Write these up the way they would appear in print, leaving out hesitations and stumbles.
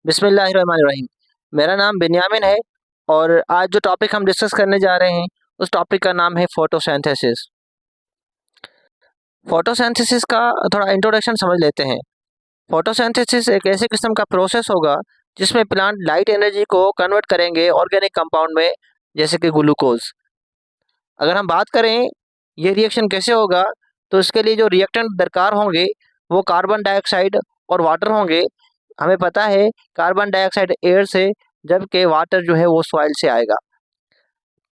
बिस्मिल्लाहिर्रहमानिर्रहीम। मेरा नाम बिन्यामिन है और आज जो टॉपिक हम डिस्कस करने जा रहे हैं उस टॉपिक का नाम है फोटोसिंथेसिस। फोटोसिंथेसिस का थोड़ा इंट्रोडक्शन समझ लेते हैं। फोटोसिंथेसिस एक ऐसे किस्म का प्रोसेस होगा जिसमें प्लांट लाइट एनर्जी को कन्वर्ट करेंगे ऑर्गेनिक कंपाउंड में, जैसे कि ग्लूकोज। अगर हम बात करें ये रिएक्शन कैसे होगा, तो इसके लिए जो रिएक्टेंट दरकार होंगे वो कार्बन डाइऑक्साइड और वाटर होंगे। हमें पता है कार्बन डाइऑक्साइड एयर से, जबकि वाटर जो है वो सॉइल से आएगा।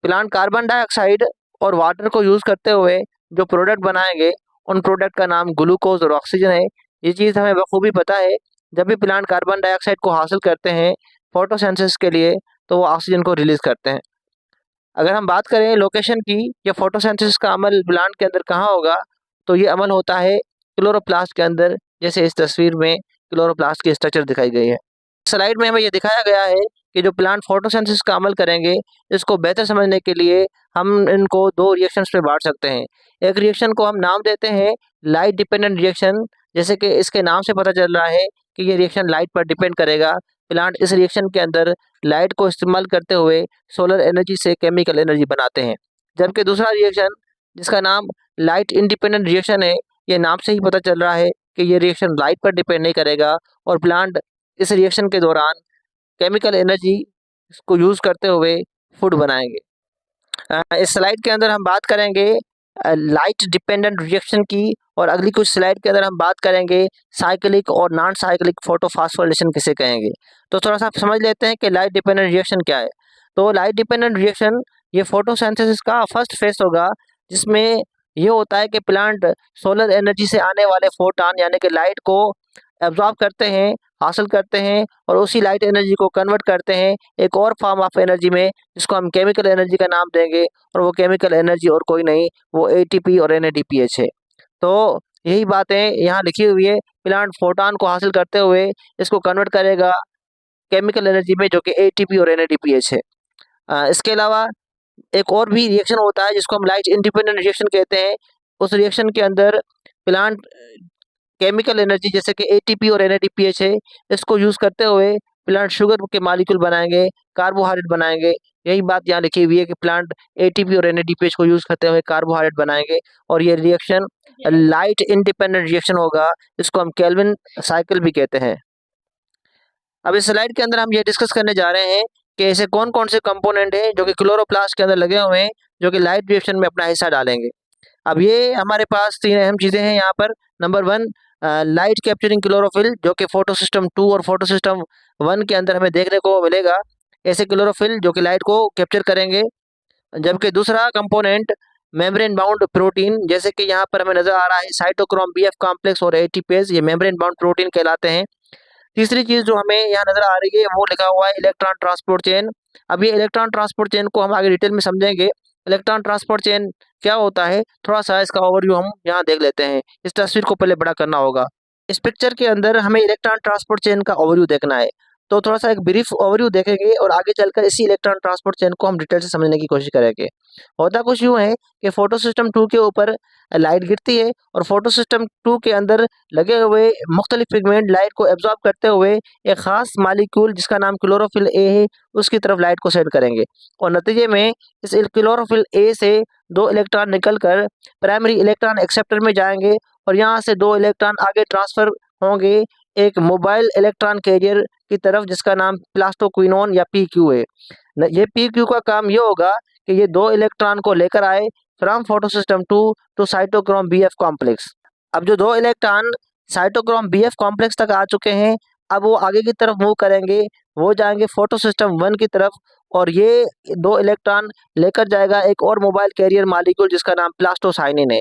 प्लांट कार्बन डाइऑक्साइड और वाटर को यूज़ करते हुए जो प्रोडक्ट बनाएंगे उन प्रोडक्ट का नाम ग्लूकोज और ऑक्सीजन है। ये चीज़ हमें बखूबी पता है। जब भी प्लांट कार्बन डाइऑक्साइड को हासिल करते हैं फोटोसिंथेसिस के लिए, तो वो ऑक्सीजन को रिलीज करते हैं। अगर हम बात करें लोकेशन की, या फोटोसिंथेसिस का अमल प्लांट के अंदर कहाँ होगा, तो ये अमल होता है क्लोरोप्लास्ट के अंदर, जैसे इस तस्वीर में क्लोरोप्लास्ट की स्ट्रक्चर दिखाई गई है। स्लाइड में हमें ये दिखाया गया है कि जो प्लांट फोटोसिंथेसिस का अमल करेंगे, इसको बेहतर समझने के लिए हम इनको दो रिएक्शंस में बांट सकते हैं। एक रिएक्शन को हम नाम देते हैं लाइट डिपेंडेंट रिएक्शन, जैसे कि इसके नाम से पता चल रहा है कि ये रिएक्शन लाइट पर डिपेंड करेगा। प्लांट इस रिएक्शन के अंदर लाइट को इस्तेमाल करते हुए सोलर एनर्जी से केमिकल एनर्जी बनाते हैं। जबकि दूसरा रिएक्शन, जिसका नाम लाइट इंडिपेंडेंट रिएक्शन है, ये नाम से ही पता चल रहा है कि ये रिएक्शन लाइट पर डिपेंड नहीं करेगा और प्लांट इस रिएक्शन के दौरान केमिकल एनर्जी को यूज़ करते हुए फूड बनाएंगे। इस स्लाइड के अंदर हम बात करेंगे लाइट डिपेंडेंट रिएक्शन की, और अगली कुछ स्लाइड के अंदर हम बात करेंगे साइक्लिक और नॉन साइक्लिक फोटोफॉस्फोरिलेशन किसे कहेंगे। तो थोड़ा सा समझ लेते हैं कि लाइट डिपेंडेंट रिएक्शन क्या है। तो लाइट डिपेंडेंट रिएक्शन ये फोटोसिंथेसिस का फर्स्ट फेज होगा, जिसमें ये होता है कि प्लांट सोलर एनर्जी से आने वाले फोटॉन यानी कि लाइट को एब्जॉर्ब करते हैं, हासिल करते हैं, और उसी लाइट एनर्जी को कन्वर्ट करते हैं एक और फॉर्म ऑफ एनर्जी में, जिसको हम केमिकल एनर्जी का नाम देंगे। और वो केमिकल एनर्जी और कोई नहीं, वो एटीपी और एनएडीपीएच है। तो यही बातें यहाँ लिखी हुई है। प्लांट फोटॉन को हासिल करते हुए इसको कन्वर्ट करेगा केमिकल एनर्जी में, जो कि एटीपी और एनएडीपीएच है। इसके अलावा एक और भी रिएक्शन होता है जिसको हम लाइट इंडिपेंडेंट रिएक्शन कहते हैं। उस रिएक्शन के अंदर प्लांट केमिकल एनर्जी, जैसे कि एटीपी और एनएडीपीएच है, इसको यूज़ करते हुए प्लांट शुगर के मॉलिक्यूल बनाएंगे, कार्बोहाइड्रेट बनाएंगे। यही बात यहाँ लिखी हुई है कि प्लांट एटीपी और एनएडीपीएच को यूज़ करते हुए कार्बोहाइड्रेट बनाएंगे, और ये रिएक्शन लाइट इंडिपेंडेंट रिएक्शन होगा। इसको हम केल्विन साइकिल भी कहते हैं। अब इस स्लाइड के अंदर हम ये डिस्कस करने जा रहे हैं कि ऐसे कौन कौन से कंपोनेंट हैं जो कि क्लोरोप्लास्ट के अंदर लगे हुए हैं, जो कि लाइट रिएक्शन में अपना हिस्सा डालेंगे। अब ये हमारे पास तीन अहम चीज़ें हैं यहाँ पर। Number one, light capturing chlorophyll, जो कि फोटोसिस्टम 2 और फोटोसिस्टम 1 के अंदर हमें देखने को मिलेगा। ऐसे क्लोरोफिल जो कि लाइट को कैप्चर करेंगे। जबकि दूसरा कंपोनेंट मेम्ब्रेन बाउंड प्रोटीन, जैसे कि यहाँ पर हमें नजर आ रहा है साइटोक्रोम बीएफ कॉम्प्लेक्स और एटीपेज, ये मेम्ब्रेन बाउंड प्रोटीन कहलाते हैं। तीसरी चीज़ जो हमें यहाँ नजर आ रही है वो लिखा हुआ है इलेक्ट्रॉन ट्रांसपोर्ट चेन। अब ये इलेक्ट्रॉन ट्रांसपोर्ट चेन को हम आगे डिटेल में समझेंगे। इलेक्ट्रॉन ट्रांसपोर्ट चेन क्या होता है, थोड़ा सा इसका ओवरव्यू हम यहाँ देख लेते हैं। इस तस्वीर को पहले बड़ा करना होगा। इस पिक्चर के अंदर हमें इलेक्ट्रॉन ट्रांसपोर्ट चेन का ओवरव्यू देखना है। तो थोड़ा सा एक ब्रीफ ओवरव्यू देखेंगे और आगे चलकर इसी इलेक्ट्रॉन ट्रांसपोर्ट चेन को हम डिटेल से समझने की कोशिश करेंगे। होता कुछ यूँ है कि फोटो सिस्टम 2 के ऊपर लाइट गिरती है, और फोटो सिस्टम 2 के अंदर लगे हुए मुख्तलिफ पिगमेंट लाइट को एब्जॉर्ब करते हुए एक ख़ास मालिक्यूल जिसका नाम क्लोरोफिल ए है, उसकी तरफ लाइट को सेंड करेंगे। और नतीजे में इस क्लोरोफिल ए से दो इलेक्ट्रॉन निकलकर प्राइमरी इलेक्ट्रॉन एक्सेप्टर में जाएंगे, और यहाँ से दो इलेक्ट्रॉन आगे ट्रांसफर होंगे एक मोबाइल इलेक्ट्रॉन कैरियर की तरफ, जिसका नाम प्लास्टोक्विनोन या पीक्यू है। ये पीक्यू का काम ये होगा कि ये दो इलेक्ट्रॉन को लेकर आए from photosystem 2 to cytochrome BF complex. अब जो दो इलेक्ट्रॉन साइटोक्रोम बीएफ कॉम्प्लेक्स तक आ चुके हैं, अब वो आगे की तरफ मूव करेंगे, वो जाएंगे फोटोसिस्टम 1 की तरफ, और ये दो इलेक्ट्रॉन लेकर जाएगा एक और मोबाइल कैरियर मॉलिक्यूल जिसका नाम प्लास्टोसाइनिन है।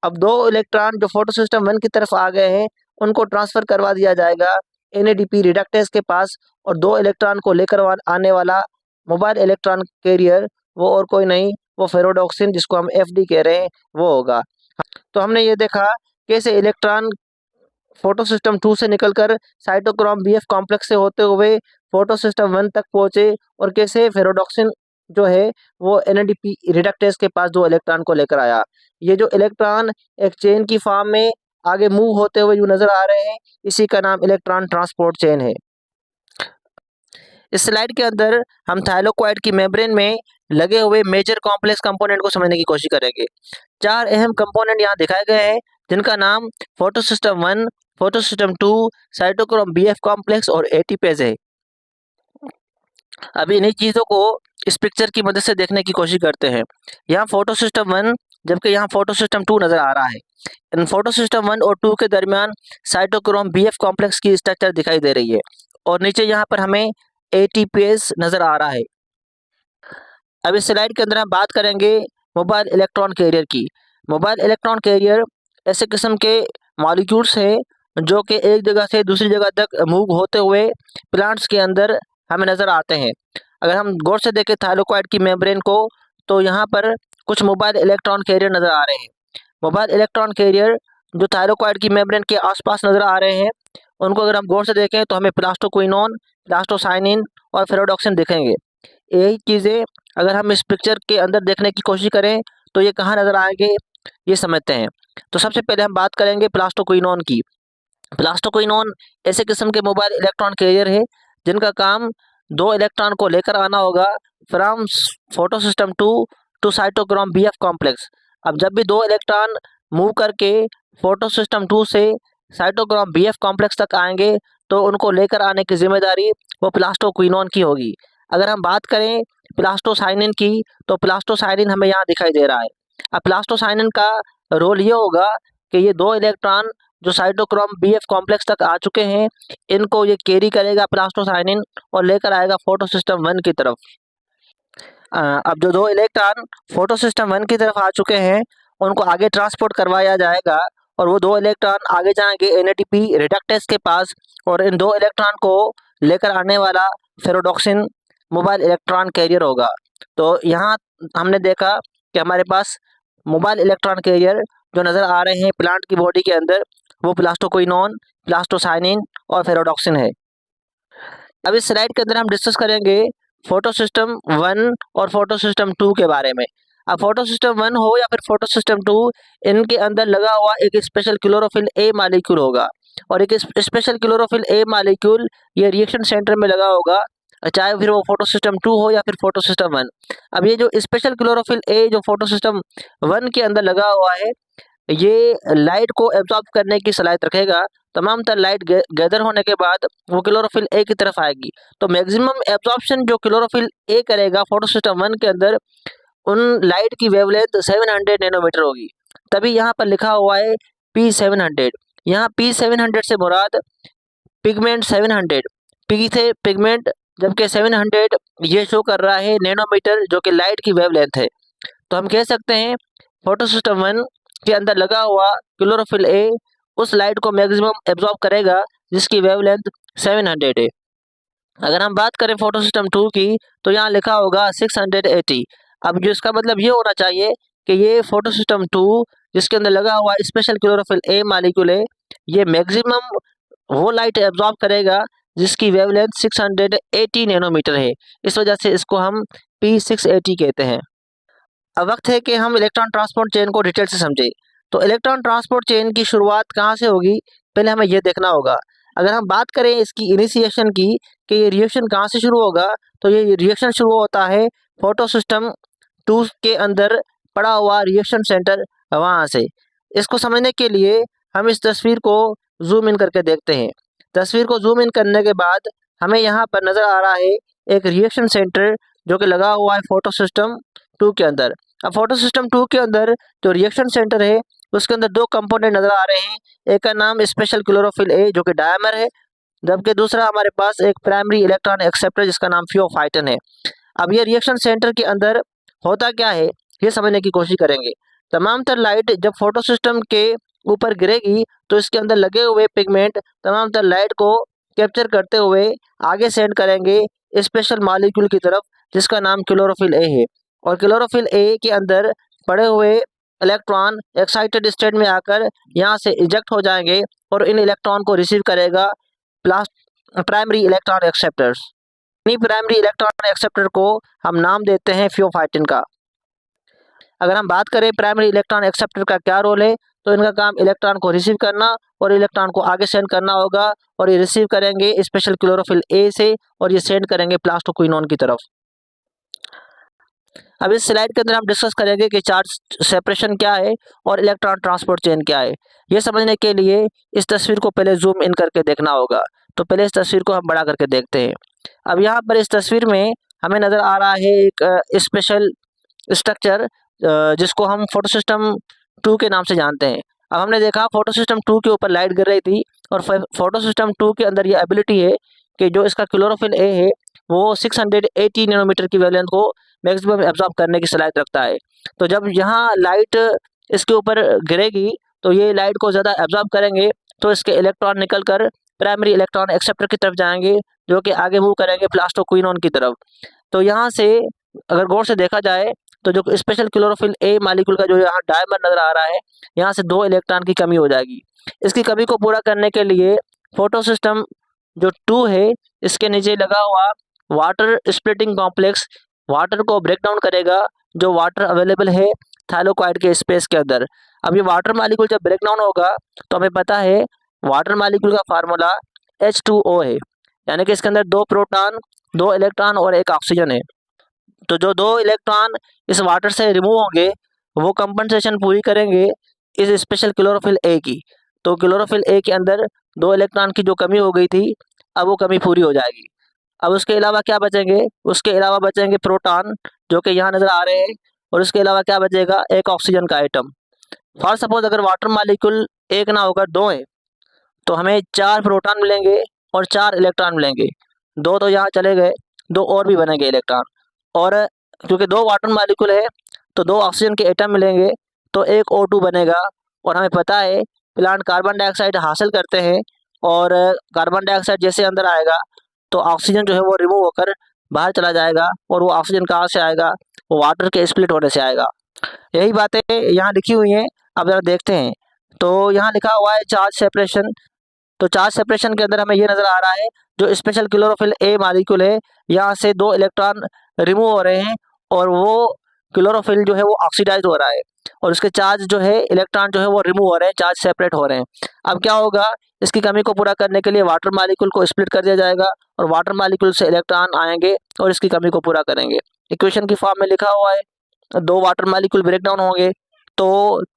अब दो इलेक्ट्रॉन जो फोटो सिस्टम 1 की तरफ आ गए हैं, उनको ट्रांसफर करवा दिया जाएगा एनएडीपी रिडक्टेज के पास, और दो इलेक्ट्रॉन को लेकर आने वाला मोबाइल इलेक्ट्रॉन कैरियर वो और कोई नहीं, वो फेरोडॉक्सिन, जिसको हम एफडी कह रहे हैं, वो होगा। तो हमने ये देखा कैसे इलेक्ट्रॉन फोटो सिस्टम 2 से निकलकर साइटोक्रोम बीएफ कॉम्प्लेक्स से होते हुए फोटो सिस्टम 1 तक पहुंचे, और कैसे फेरोडॉक्सिन जो है वो एनएडीपी रिडक्टेज के पास दो इलेक्ट्रॉन को लेकर आया। ये जो इलेक्ट्रॉन एक चेन की फॉर्म में आगे मूव होते हुए जो नज़र आ रहे हैं, इसी का नाम इलेक्ट्रॉन ट्रांसपोर्ट चेन है। इस स्लाइड के अंदर हम थाइलाकोइड की मेम्ब्रेन में लगे हुए मेजर कॉम्प्लेक्स कंपोनेंट को समझने की कोशिश करेंगे। 4 अहम कंपोनेंट यहाँ दिखाए गए हैं, जिनका नाम photosystem 1, photosystem 2, cytochrome BF complex और एटीपेज है। अब इन्हीं चीज़ों को इस पिक्चर की मदद से देखने की कोशिश करते हैं। यहाँ फोटोसिस्टम 1 जबकि यहाँ फोटोसिस्टम 2 नज़र आ रहा है। इन फोटोसिस्टम 1 और 2 के दरमियान साइटोक्रोम बीएफ कॉम्प्लेक्स की स्ट्रक्चर दिखाई दे रही है और नीचे यहाँ पर हमें एटीपेज नज़र आ रहा है। अब इस स्लाइड के अंदर हम बात करेंगे मोबाइल इलेक्ट्रॉन कैरियर की। मोबाइल इलेक्ट्रॉन कैरियर ऐसे किस्म के मॉलिक्यूल्स हैं जो कि एक जगह से दूसरी जगह तक मूव होते हुए प्लांट्स के अंदर हमें नज़र आते हैं। अगर हम गौर से देखें थाइलाकोइड की मेम्ब्रेन को, तो यहाँ पर कुछ मोबाइल इलेक्ट्रॉन कैरियर नज़र आ रहे हैं। मोबाइल इलेक्ट्रॉन कैरियर जो थाइलाकोइड की मेम्ब्रेन के आसपास नज़र आ रहे हैं, उनको अगर हम गौर से देखें तो हमें प्लास्टोक्विनोन, प्लास्टोसाइनिन और फेरोडॉक्सिन दिखेंगे। यही चीज़ें अगर हम इस पिक्चर के अंदर देखने की कोशिश करें तो ये कहाँ नज़र आएंगे, ये समझते हैं। तो सबसे पहले हम बात करेंगे प्लास्टोक्विनोन की। प्लास्टोक्विनोन ऐसे किस्म के मोबाइल इलेक्ट्रॉन कैरियर है जिनका काम 2 इलेक्ट्रॉन को लेकर आना होगा from photosystem 2 to cytochrome BF complex. अब जब भी 2 इलेक्ट्रॉन मूव करके फोटोसिस्टम 2 से साइटोक्रोम बीएफ कॉम्प्लेक्स तक आएंगे तो उनको लेकर आने की जिम्मेदारी वो प्लास्टोक्विनोन की होगी। अगर हम बात करें प्लास्टोसाइनिन की, तो प्लास्टोसाइनिन हमें यहाँ दिखाई दे रहा है। अब प्लास्टोसाइनिन का रोल ये होगा कि ये 2 इलेक्ट्रॉन जो साइटोक्रोम बीएफ कॉम्प्लेक्स तक आ चुके हैं, इनको ये कैरी करेगा प्लास्टोसाइनिन और लेकर आएगा फोटोसिस्टम 1 की तरफ। अब जो 2 इलेक्ट्रॉन फोटोसिस्टम 1 की तरफ आ चुके हैं, उनको आगे ट्रांसपोर्ट करवाया जाएगा और वो 2 इलेक्ट्रॉन आगे जाएंगे एनएडीपी रिडक्टेस के पास और इन 2 इलेक्ट्रॉन को लेकर आने वाला फेरोडॉक्सिन मोबाइल इलेक्ट्रॉन कैरियर होगा। तो यहाँ हमने देखा कि हमारे पास मोबाइल इलेक्ट्रॉन कैरियर जो नज़र आ रहे हैं प्लांट की बॉडी के अंदर, वो प्लास्टोक्विनोन, प्लास्टोसाइनिन और फेरोडॉक्सिन है। अब इस स्लाइड के अंदर हम डिस्कस करेंगे फोटोसिस्टम 1 और फोटोसिस्टम 2 के बारे में। अब फोटोसिस्टम 1 हो या फिर फोटोसिस्टम 2, इनके अंदर लगा हुआ एक स्पेशल क्लोरोफिल ए मॉलिक्यूल होगा और एक स्पेशल क्लोरोफिल ए मॉलिक्यूल ये रिएक्शन सेंटर में लगा होगा, चाहे फिर वो फोटोसिस्टम 2 हो या फिर फोटोसिस्टम 1। अब ये जो स्पेशल क्लोरोफिल ए जो फोटोसिस्टम 1 के अंदर लगा हुआ है, ये लाइट को एब्जॉर्ब करने की सलाहियत रखेगा। तमाम तर लाइट गैदर होने के बाद वो क्लोरोफिल ए की तरफ आएगी, तो मैक्सिमम एब्जॉर्प्शन जो क्लोरोफिल ए करेगा फोटोसिस्टम 1 के अंदर, उन लाइट की वेवलेंथ 700 नैनोमीटर होगी। तभी यहाँ पर लिखा हुआ है P700। यहाँ P700 से मुराद पिगमेंट 700, पी से पिगमेंट, जबकि 700 ये शो कर रहा है नैनोमीटर जो कि लाइट की वेवलेंथ है। तो हम कह सकते हैं फोटोसिस्टम 1 के अंदर लगा हुआ क्लोरोफिल ए उस लाइट को मैक्सिमम एब्जॉर्ब करेगा जिसकी वेवलेंथ 700 है। अगर हम बात करें फोटोसिस्टम 2 की, तो यहाँ लिखा होगा 680। अब जो इसका मतलब ये होना चाहिए कि ये फोटोसिस्टम 2 जिसके अंदर लगा हुआ स्पेशल क्लोरोफिल ए मॉलिक्यूल है, ये मैक्सिमम वो लाइट एब्जॉर्ब करेगा जिसकी वेवलेंथ 680 नैनोमीटर है। इस वजह से इसको हम P680 कहते हैं। अब वक्त है कि हम इलेक्ट्रॉन ट्रांसपोर्ट चेन को डिटेल से समझें। तो इलेक्ट्रॉन ट्रांसपोर्ट चेन की शुरुआत कहाँ से होगी, पहले हमें यह देखना होगा। अगर हम बात करें इसकी इनिशिएशन की कि ये रिएक्शन कहाँ से शुरू होगा, तो ये रिएक्शन शुरू होता है फोटोसिस्टम 2 के अंदर पड़ा हुआ रिएक्शन सेंटर, वहाँ से। इसको समझने के लिए हम इस तस्वीर को जूम इन करके देखते हैं। तस्वीर को जूम इन करने के बाद हमें यहाँ पर नज़र आ रहा है एक रिएक्शन सेंटर जो कि लगा हुआ है फोटोसिस्टम 2 के अंदर। अब फोटोसिस्टम 2 के अंदर जो रिएक्शन सेंटर है उसके अंदर 2 कंपोनेंट नज़र आ रहे हैं। एक का नाम स्पेशल क्लोरोफिल ए जो कि डायमर है, जबकि दूसरा हमारे पास एक प्राइमरी इलेक्ट्रॉन एक्सेप्टर जिसका नाम फियोफाइटन है। अब ये रिएक्शन सेंटर के अंदर होता क्या है ये समझने की कोशिश करेंगे। तमाम तर लाइट जब फोटोसिस्टम के ऊपर गिरेगी तो इसके अंदर लगे हुए पिगमेंट तमाम तर लाइट को कैप्चर करते हुए आगे सेंड करेंगे स्पेशल मॉलिक्यूल की तरफ जिसका नाम क्लोरोफिल ए है। और क्लोरोफिल ए के अंदर पड़े हुए इलेक्ट्रॉन एक्साइटेड स्टेट में आकर यहाँ से इजेक्ट हो जाएंगे और इन इलेक्ट्रॉन को रिसीव करेगा प्राइमरी इलेक्ट्रॉन एक्सेप्टर्स। इन्हीं प्राइमरी इलेक्ट्रॉन एक्सेप्टर को हम नाम देते हैं फियोफाइटिन का। अगर हम बात करें प्राइमरी इलेक्ट्रॉन एक्सेप्टर का क्या रोल है, तो इनका काम इलेक्ट्रॉन को रिसीव करना और इलेक्ट्रॉन को आगे सेंड करना होगा, और ये रिसीव करेंगे स्पेशल क्लोरोफिल ए से और ये सेंड करेंगे प्लास्टोक्विनोन की तरफ। अब इस स्लाइड के अंदर हम डिस्कस करेंगे कि चार्ज सेपरेशन क्या है और इलेक्ट्रॉन ट्रांसपोर्ट चेन क्या है। ये समझने के लिए इस तस्वीर को पहले जूम इन करके देखना होगा। तो पहले इस तस्वीर को हम बड़ा करके देखते हैं। अब यहाँ पर इस तस्वीर में हमें नज़र आ रहा है एक स्पेशल स्ट्रक्चर जिसको हम फोटो सिस्टम 2 के नाम से जानते हैं। अब हमने देखा फोटो सिस्टम 2 के ऊपर लाइट गिर रही थी, और फोटो सिस्टम 2 के अंदर ये एबिलिटी है कि जो इसका क्लोरोफिल ए है वो 680 नैनोमीटर की वेवलेंथ को मैक्सिमम एब्जॉर्ब करने की सलाहियत रखता है। तो जब यहाँ लाइट इसके ऊपर गिरेगी तो ये लाइट को ज़्यादा एब्जॉर्ब करेंगे, तो इसके इलेक्ट्रॉन निकल कर प्राइमरी इलेक्ट्रॉन एक्सेप्टर की तरफ जाएंगे, जो कि आगे मूव करेंगे प्लास्टोक्विनोन की तरफ। तो यहाँ से अगर गौर से देखा जाए तो जो स्पेशल क्लोरोफिल ए मालिक्यूल का जो यहाँ डायमर नज़र आ रहा है, यहाँ से 2 इलेक्ट्रॉन की कमी हो जाएगी। इसकी कमी को पूरा करने के लिए फोटो सिस्टम जो 2 है, इसके नीचे लगा हुआ वाटर स्प्लिटिंग कॉम्प्लेक्स वाटर को ब्रेक डाउन करेगा, जो वाटर अवेलेबल है थाइलाकोइड के स्पेस के अंदर। अब ये वाटर मालिक्यूल जब ब्रेक डाउन होगा तो हमें पता है वाटर मालिक्यूल का फार्मूला H2O है, यानी कि इसके अंदर 2 प्रोटॉन, 2 इलेक्ट्रॉन और 1 ऑक्सीजन है। तो जो 2 इलेक्ट्रॉन इस वाटर से रिमूव होंगे वो कंपनसेशन पूरी करेंगे इस स्पेशल क्लोरोफिल ए की। तो क्लोरोफिल ए के अंदर 2 इलेक्ट्रॉन की जो कमी हो गई थी, अब वो कमी पूरी हो जाएगी। अब उसके अलावा क्या बचेंगे? उसके अलावा बचेंगे प्रोटॉन, जो कि यहाँ नज़र आ रहे हैं, और उसके अलावा क्या बचेगा? एक ऑक्सीजन का आइटम। फॉर सपोज अगर वाटर मालिक्यूल एक ना होकर 2 है, तो हमें 4 प्रोटॉन मिलेंगे और 4 इलेक्ट्रॉन मिलेंगे। 2 तो यहाँ चले गए, 2 और भी बनेंगे इलेक्ट्रॉन। और क्योंकि 2 वाटर मालिक्यूल है तो 2 ऑक्सीजन के एटम मिलेंगे, तो एक O2 बनेगा। और हमें पता है प्लांट कार्बन डाइऑक्साइड हासिल करते हैं, और कार्बन डाइऑक्साइड जैसे अंदर आएगा तो ऑक्सीजन जो है वो रिमूव होकर बाहर चला जाएगा, और वो ऑक्सीजन कहाँ से आएगा? वो वाटर के स्प्लिट होने से आएगा। यही बातें यहाँ लिखी हुई हैं, अब जरा देखते हैं। तो यहाँ लिखा हुआ है चार्ज सेपरेशन। तो चार्ज सेपरेशन के अंदर हमें ये नज़र आ रहा है जो स्पेशल क्लोरोफिल ए मालिक्यूल है, यहाँ से 2 इलेक्ट्रॉन रिमूव हो रहे हैं, और वो क्लोरोफिल जो है वो ऑक्सीडाइज हो रहा है, और उसके चार्ज जो है इलेक्ट्रॉन जो है वो रिमूव हो रहे हैं, चार्ज सेपरेट हो रहे हैं। अब क्या होगा? इसकी कमी को पूरा करने के लिए वाटर मालिक्यूल को स्प्लिट कर दिया जाएगा, और वाटर मालिक्यूल से इलेक्ट्रॉन आएंगे और इसकी कमी को पूरा करेंगे। इक्वेशन की फॉर्म में लिखा हुआ है 2 वाटर मालिक्यूल ब्रेक डाउन होंगे तो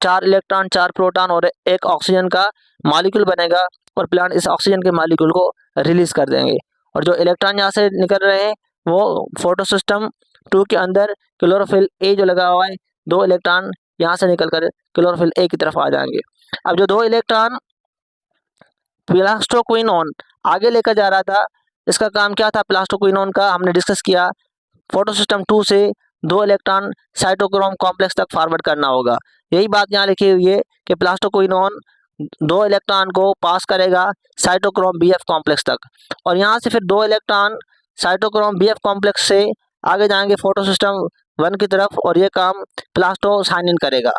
4 इलेक्ट्रॉन, 4 प्रोटॉन और 1 ऑक्सीजन का मालिक्यूल बनेगा, और प्लांट इस ऑक्सीजन के मालिक्यूल को रिलीज कर देंगे। और जो इलेक्ट्रॉन यहाँ से निकल रहे हैं वो फोटो सिस्टम 2 के अंदर क्लोरोफिल ए जो लगा हुआ है, 2 इलेक्ट्रॉन यहाँ से निकलकर क्लोरोफिल ए की तरफ आ जाएंगे। अब जो 2 इलेक्ट्रॉन प्लास्टोक्विनोन आगे लेकर जा रहा था, इसका काम क्या था? प्लास्टोक्विनोन का हमने डिस्कस किया, फोटो सिस्टम 2 से 2 इलेक्ट्रॉन साइटोक्रोम कॉम्प्लेक्स तक फॉरवर्ड करना होगा। यही बात यहाँ लिखी हुई है कि प्लास्टोक्विनोन 2 इलेक्ट्रॉन को पास करेगा साइटोक्रोम BF कॉम्प्लेक्स तक, और यहाँ से फिर 2 इलेक्ट्रॉन साइटोक्रोम BF कॉम्प्लेक्स से आगे जाएंगे फोटो सिस्टम 1 की तरफ, और ये काम प्लास्टोसाइनिन करेगा।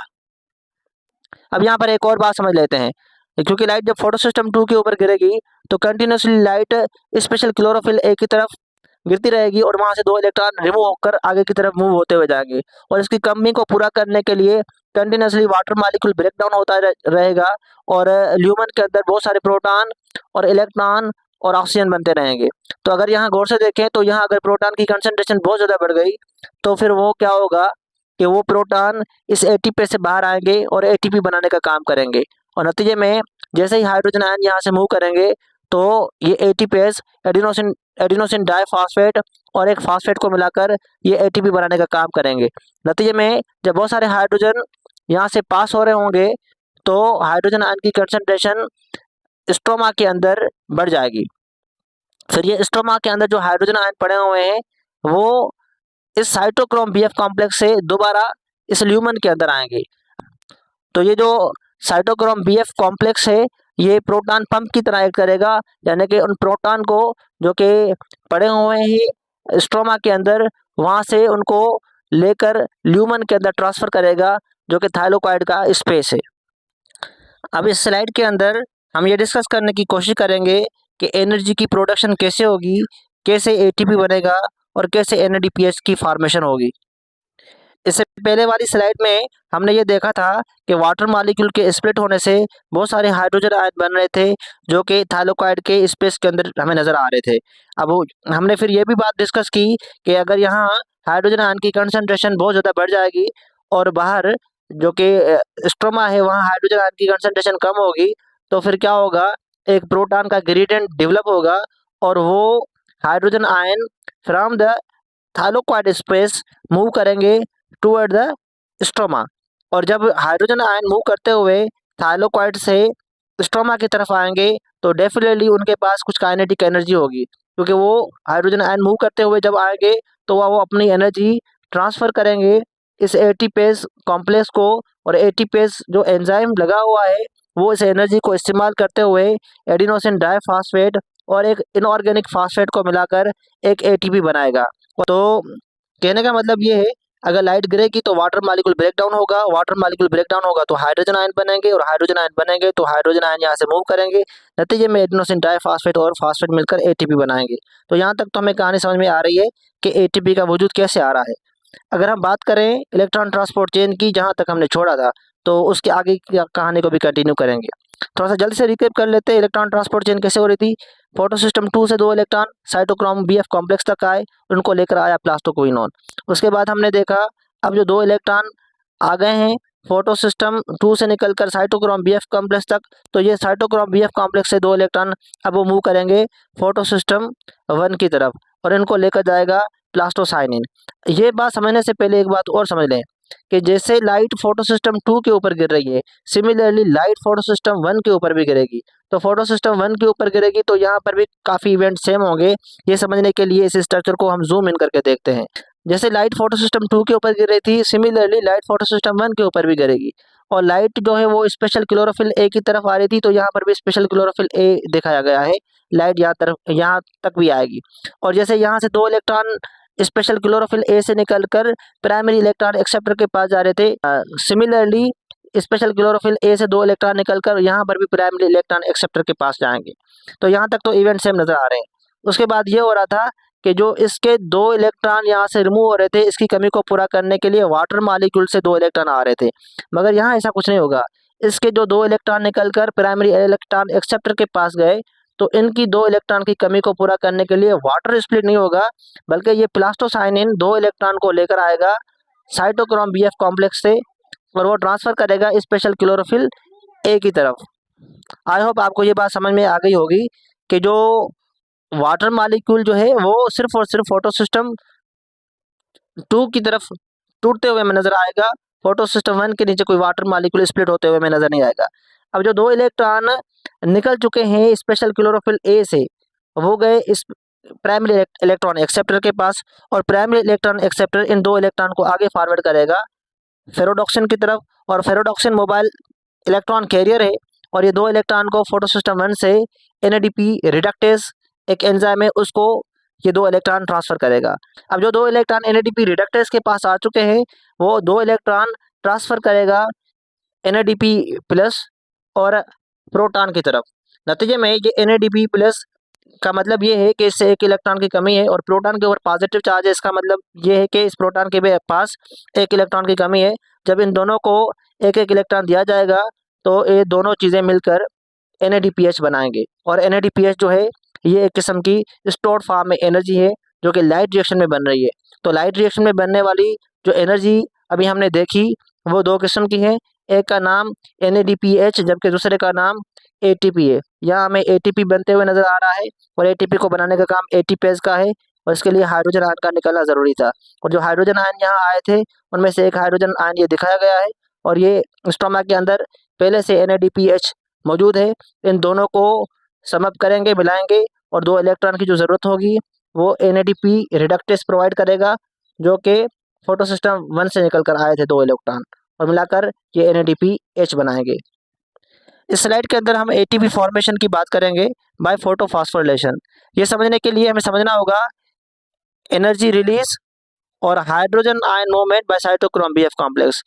अब यहाँ पर एक और बात समझ लेते हैं, क्योंकि लाइट जब फोटो सिस्टम 2 के ऊपर गिरेगी तो continuously light special chlorophyll A की तरफ गिरती रहेगी, और वहाँ से 2 इलेक्ट्रॉन रिमूव होकर आगे की तरफ मूव होते हुए जाएंगे। और इसकी कमी को पूरा करने के लिए continuously water molecule break down होता रहेगा, और ल्यूमन के अंदर बहुत सारे प्रोटॉन और इलेक्ट्रॉन और ऑक्सीजन बनते रहेंगे। तो अगर यहाँ गौर से देखें तो यहाँ अगर प्रोटॉन की कंसंट्रेशन बहुत ज़्यादा बढ़ गई तो फिर वो क्या होगा कि वो प्रोटॉन इस ATP से बाहर आएंगे और ATP बनाने का काम करेंगे, और नतीजे में जैसे ही हाइड्रोजन आयन यहाँ से मूव करेंगे तो ये ATPase एडिनोसिन डाइफॉस्फेट और एक फास्फेट को मिलाकर ये ATP बनाने का काम करेंगे। नतीजे में जब बहुत सारे हाइड्रोजन यहाँ से पास हो रहे होंगे तो हाइड्रोजन आयन की कंसंट्रेशन स्ट्रोमा के अंदर बढ़ जाएगी। फिर ये स्ट्रोमा के अंदर जो हाइड्रोजन आयन पड़े हुए हैं वो इस साइटोक्रोम BF कॉम्प्लेक्स से दोबारा इस ल्यूमन के अंदर आएंगे। तो ये जो साइटोक्रोम BF कॉम्प्लेक्स है ये प्रोटॉन पंप की तरह एक्ट करेगा, यानी कि उन प्रोटॉन को जो कि पड़े हुए हैं स्ट्रोमा के अंदर, वहाँ से उनको लेकर ल्यूमन के अंदर ट्रांसफ़र करेगा, जो कि थाइलाकोइड का स्पेस है। अब इस स्लाइड के अंदर हम ये डिस्कस करने की कोशिश करेंगे कि एनर्जी की प्रोडक्शन कैसे होगी, कैसे ATP बनेगा और कैसे NADPH की फॉर्मेशन होगी। इससे पहले वाली स्लाइड में हमने ये देखा था कि वाटर मॉलिक्यूल के स्प्लिट होने से बहुत सारे हाइड्रोजन आयन बन रहे थे जो कि थाइलाकोइड के स्पेस के अंदर हमें नजर आ रहे थे। अब हमने फिर ये भी बात डिस्कस की कि अगर यहाँ हाइड्रोजन आयन की कंसंट्रेशन बहुत ज़्यादा बढ़ जाएगी और बाहर जो कि स्ट्रोमा है वहाँ हाइड्रोजन आयन की कंसंट्रेशन कम होगी, तो फिर क्या होगा, एक प्रोटॉन का ग्रेडियंट डेवलप होगा और वो hydrogen ion from the thylakoid space move करेंगे टुवर्ड द स्ट्रोमा। और जब हाइड्रोजन आयन मूव करते हुए थाइलाकोइड से स्ट्रोमा की तरफ आएंगे तो डेफिनेटली उनके पास कुछ काइनेटिक एनर्जी होगी, क्योंकि वो हाइड्रोजन आयन मूव करते हुए जब आएंगे तो वो अपनी एनर्जी ट्रांसफर करेंगे इस एटीपेज कॉम्प्लेक्स को, और एटीपेज जो एंजाइम लगा हुआ है वो इस एनर्जी को इस्तेमाल करते हुए एडिनोसिन डाइफॉस्फेट और एक इनऑर्गेनिक फास्फेट को मिलाकर एक एटीपी बनाएगा। तो कहने का मतलब ये है, अगर लाइट गिरेगी तो वाटर मॉलिक्यूल ब्रेकडाउन होगा, वाटर मॉलिक्यूल ब्रेकडाउन होगा तो हाइड्रोजन आयन बनेंगे, और हाइड्रोजन आयन बनेंगे तो हाइड्रोजन आयन यहाँ से मूव करेंगे, नतीजे में एडिनोसिन डाइफॉस्फेट और फास्फेट मिलकर एटीपी बनाएंगे। तो यहाँ तक तो हमें कहानी समझ में आ रही है कि एटीपी का वजूद कैसे आ रहा है। अगर हम बात करें इलेक्ट्रॉन ट्रांसपोर्ट चेन की, जहाँ तक हमने छोड़ा था, तो उसके आगे की कहानी को भी कंटिन्यू करेंगे। थोड़ा सा जल्दी से रिकैप कर लेते हैं, इलेक्ट्रॉन ट्रांसपोर्ट चेन कैसे हो रही थी। फोटो सिस्टम 2 से 2 इलेक्ट्रॉन साइटोक्रोम बीएफ कॉम्प्लेक्स तक आए, उनको लेकर आया प्लास्टोक्विनोन। उसके बाद हमने देखा अब जो 2 इलेक्ट्रॉन आ गए हैं फोटो सिस्टम 2 से निकलकर साइटोक्रोम बीएफ कॉम्प्लेक्स तक, तो ये साइटोक्रोम बीएफ कॉम्प्लेक्स से 2 इलेक्ट्रॉन अब वो मूव करेंगे फोटो सिस्टम 1 की तरफ, और इनको लेकर जाएगा प्लास्टोसाइनिन। ये बात समझने से पहले एक बात और समझ लें कि जैसे लाइट फोटो सिस्टम 2 के ऊपर गिर रही है, सिमिलरली लाइट फोटो सिस्टम 1 के ऊपर भी गिरेगी। तो फोटो सिस्टम 1 के ऊपर गिरेगी तो यहाँ पर भी काफ़ी इवेंट सेम होंगे। ये समझने के लिए इस स्ट्रक्चर को हम जूम इन करके देखते हैं। जैसे लाइट फोटो सिस्टम 2 के ऊपर गिर रही थी, सिमिलरली लाइट फोटो सिस्टम 1 के ऊपर भी गिरेगी, और लाइट जो है वो स्पेशल क्लोरोफिल ए की तरफ आ रही थी, तो यहाँ पर भी स्पेशल क्लोरोफिल ए दिखाया गया है, लाइट यहाँ तक भी आएगी। और जैसे यहाँ से 2 इलेक्ट्रॉन स्पेशल क्लोरोफिल ए से निकलकर प्राइमरी इलेक्ट्रॉन एक्सेप्टर के पास जा रहे थे, सिमिलरली स्पेशल क्लोरोफिल ए से 2 इलेक्ट्रॉन निकलकर यहाँ पर भी प्राइमरी इलेक्ट्रॉन एक्सेप्टर के पास जाएंगे। तो यहाँ तक तो इवेंट सेम नजर आ रहे हैं। उसके बाद ये हो रहा था कि जो इसके 2 इलेक्ट्रॉन यहाँ से रिमूव हो रहे थे, इसकी कमी को पूरा करने के लिए वाटर मॉलिक्यूल से 2 इलेक्ट्रॉन आ रहे थे, मगर यहाँ ऐसा कुछ नहीं होगा। इसके जो 2 इलेक्ट्रॉन निकलकर प्राइमरी इलेक्ट्रॉन एक्सेप्टर के पास गए, तो इनकी 2 इलेक्ट्रॉन की कमी को पूरा करने के लिए वाटर स्प्लिट नहीं होगा, बल्कि ये प्लास्टोसाइनिन 2 इलेक्ट्रॉन को लेकर आएगा साइटोक्रोम बीएफ कॉम्प्लेक्स से, और वो ट्रांसफर करेगा स्पेशल क्लोरोफिल ए की तरफ। आई होप आपको ये बात समझ में आ गई होगी कि जो वाटर मॉलिक्यूल जो है वो सिर्फ और सिर्फ फोटो सिस्टम 2 की तरफ टूटते हुए हमें नजर आएगा, फोटो सिस्टम 1 के नीचे कोई वाटर मॉलिक्यूल स्प्लिट होते हुए हमें नजर नहीं आएगा। अब जो 2 इलेक्ट्रॉन निकल चुके हैं स्पेशल क्लोरोफिल ए से, वो गए इस प्राइमरी इलेक्ट्रॉन एक्सेप्टर के पास, और प्राइमरी इलेक्ट्रॉन एक्सेप्टर इन 2 इलेक्ट्रॉन को आगे फॉरवर्ड करेगा फेरोडॉक्सिन की तरफ, और फेरोडॉक्सिन मोबाइल इलेक्ट्रॉन कैरियर है, और ये 2 इलेक्ट्रॉन को फोटो सिस्टम 1 से एनएडीपी रिडक्टेज एक एंजाइम है उसको ये 2 इलेक्ट्रॉन ट्रांसफर करेगा। अब जो 2 इलेक्ट्रॉन एनएडीपी रिडक्टेज के पास आ चुके हैं, वो 2 इलेक्ट्रॉन ट्रांसफर करेगा एनएडीपी प्लस और प्रोटॉन की तरफ। नतीजे में ये एनएडीपी प्लस का मतलब ये है कि इससे एक इलेक्ट्रॉन की कमी है, और प्रोटॉन के ऊपर पॉजिटिव चार्ज है, इसका मतलब ये है कि इस प्रोटॉन के पास एक इलेक्ट्रॉन की कमी है। जब इन दोनों को एक एक इलेक्ट्रॉन दिया जाएगा तो ये दोनों चीज़ें मिलकर NADPH बनाएंगे, और NADPH जो है ये एक किस्म की स्टोर्ड फॉर्म में एनर्जी है जो कि लाइट रिएक्शन में बन रही है। तो लाइट रिएक्शन में बनने वाली जो एनर्जी अभी हमने देखी वो 2 किस्म की है, एक का नाम NADPH जबकि दूसरे का नाम ATP है। यहाँ हमें ATP बनते हुए नजर आ रहा है, और ATP को बनाने का काम ATPase का है, और इसके लिए हाइड्रोजन आयन का निकलना जरूरी था। और जो हाइड्रोजन आयन यहाँ आए थे उनमें से एक हाइड्रोजन आयन ये दिखाया गया है, और ये स्टोमा के अंदर पहले से NADPH मौजूद है। इन दोनों को समअप करेंगे, मिलाएंगे, और 2 इलेक्ट्रॉन की जो ज़रूरत होगी वो NADP रिडक्टेज प्रोवाइड करेगा, जो कि फोटो सिस्टम 1 से निकल कर आए थे 2 इलेक्ट्रॉन, और मिलाकर ये NADPH बनाएंगे। इस स्लाइड के अंदर हम ATP फॉर्मेशन की बात करेंगे बाय फोटोफॉस्फोरिलेशन। ये समझने के लिए हमें समझना होगा एनर्जी रिलीज और hydrogen ion movement by cytochrome BF complex.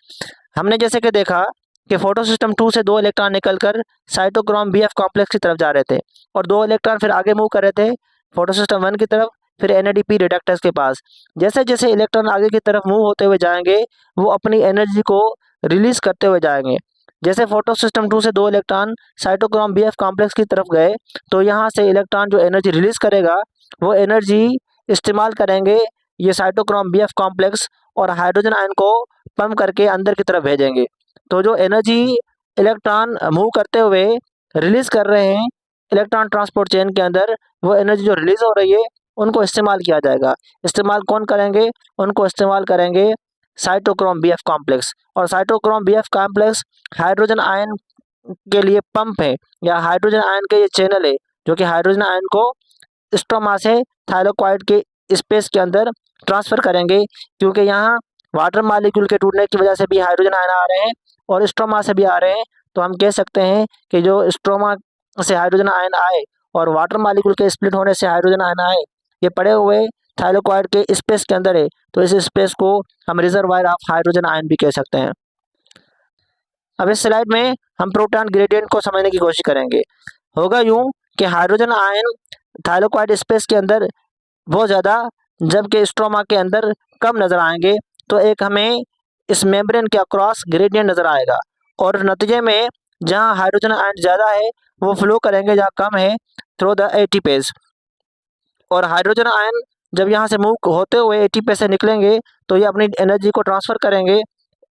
हमने जैसे कि देखा कि फोटो सिस्टम 2 से 2 इलेक्ट्रॉन निकलकर साइटोक्रोम बीएफ कॉम्प्लेक्स की तरफ जा रहे थे, और 2 इलेक्ट्रॉन फिर आगे मूव कर रहे थे फोटो सिस्टम 1 की तरफ, फिर NADP रिडक्टेज के पास। जैसे जैसे इलेक्ट्रॉन आगे की तरफ मूव होते हुए जाएंगे वो अपनी एनर्जी को रिलीज करते हुए जाएंगे। जैसे फोटो सिस्टम 2 से 2 इलेक्ट्रॉन साइटोक्रोम BF कॉम्प्लेक्स की तरफ गए तो यहाँ से इलेक्ट्रॉन जो एनर्जी रिलीज करेगा वो एनर्जी इस्तेमाल करेंगे ये साइटोक्रोम BF कॉम्प्लेक्स और हाइड्रोजन आयन को पंप करके अंदर की तरफ भेजेंगे। तो जो एनर्जी इलेक्ट्रॉन मूव करते हुए रिलीज कर रहे हैं इलेक्ट्रॉन ट्रांसपोर्ट चेन के अंदर, वो एनर्जी जो रिलीज हो रही है उनको इस्तेमाल किया जाएगा। इस्तेमाल कौन करेंगे? उनको इस्तेमाल करेंगे साइटोक्रोम BF कॉम्प्लेक्स। और cytochrome BF complex hydrogen ion के लिए पंप है या हाइड्रोजन आयन के ये चैनल है जो कि हाइड्रोजन आयन को स्ट्रोमा से थाइलाकोइड के स्पेस के अंदर ट्रांसफर करेंगे, क्योंकि यहाँ वाटर मॉलिक्यूल के टूटने की वजह से भी हाइड्रोजन आयन आ रहे हैं और स्ट्रोमा से भी आ रहे हैं। तो हम कह सकते हैं कि जो स्ट्रोमा से हाइड्रोजन आयन आए और वाटर मॉलिक्यूल के स्प्लिट होने से हाइड्रोजन आयन आए, ये पड़े हुए थाइलाकोइड के स्पेस के अंदर है। तो इस स्पेस को हम रिजर्वायर ऑफ हाइड्रोजन आयन भी कह सकते हैं। अब इस स्लाइड में हम प्रोटॉन ग्रेडियंट को समझने की कोशिश करेंगे। होगा यूं कि हाइड्रोजन आयन थाइलाकोइड स्पेस के अंदर बहुत ज़्यादा जबकि स्ट्रोमा के अंदर कम नज़र आएंगे। तो एक हमें इस मेम्ब्रेन के अक्रॉस ग्रेडियंट नज़र आएगा और नतीजे में जहाँ हाइड्रोजन आयन ज़्यादा है वो फ्लो करेंगे, जहाँ कम है थ्रू द ATPase। और हाइड्रोजन आयन जब यहाँ से मूव होते हुए ATPase से निकलेंगे तो ये अपनी एनर्जी को ट्रांसफ़र करेंगे,